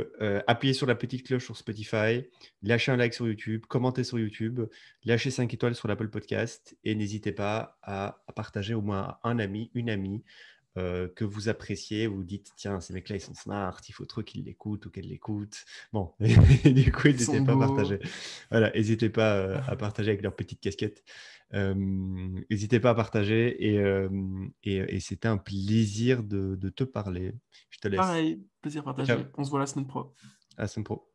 appuyez sur la petite cloche sur Spotify, lâchez un like sur YouTube, commentez sur YouTube, lâchez 5 étoiles sur l'Apple Podcast, et n'hésitez pas à partager au moins à un ami, une amie que vous appréciez. Vous dites, tiens, ces mecs-là, ils sont smart, il faut trop qu'ils l'écoutent ou qu'elle l'écoute. Bon, et du coup, Ils sont n'hésitez pas à partager. beaux. Voilà, n'hésitez pas à partager avec leur petite casquette. N'hésitez pas à partager, et c'était un plaisir de te parler. Je te laisse. Pareil, plaisir Ciao, partagé. On se voit la semaine pro. à la semaine pro.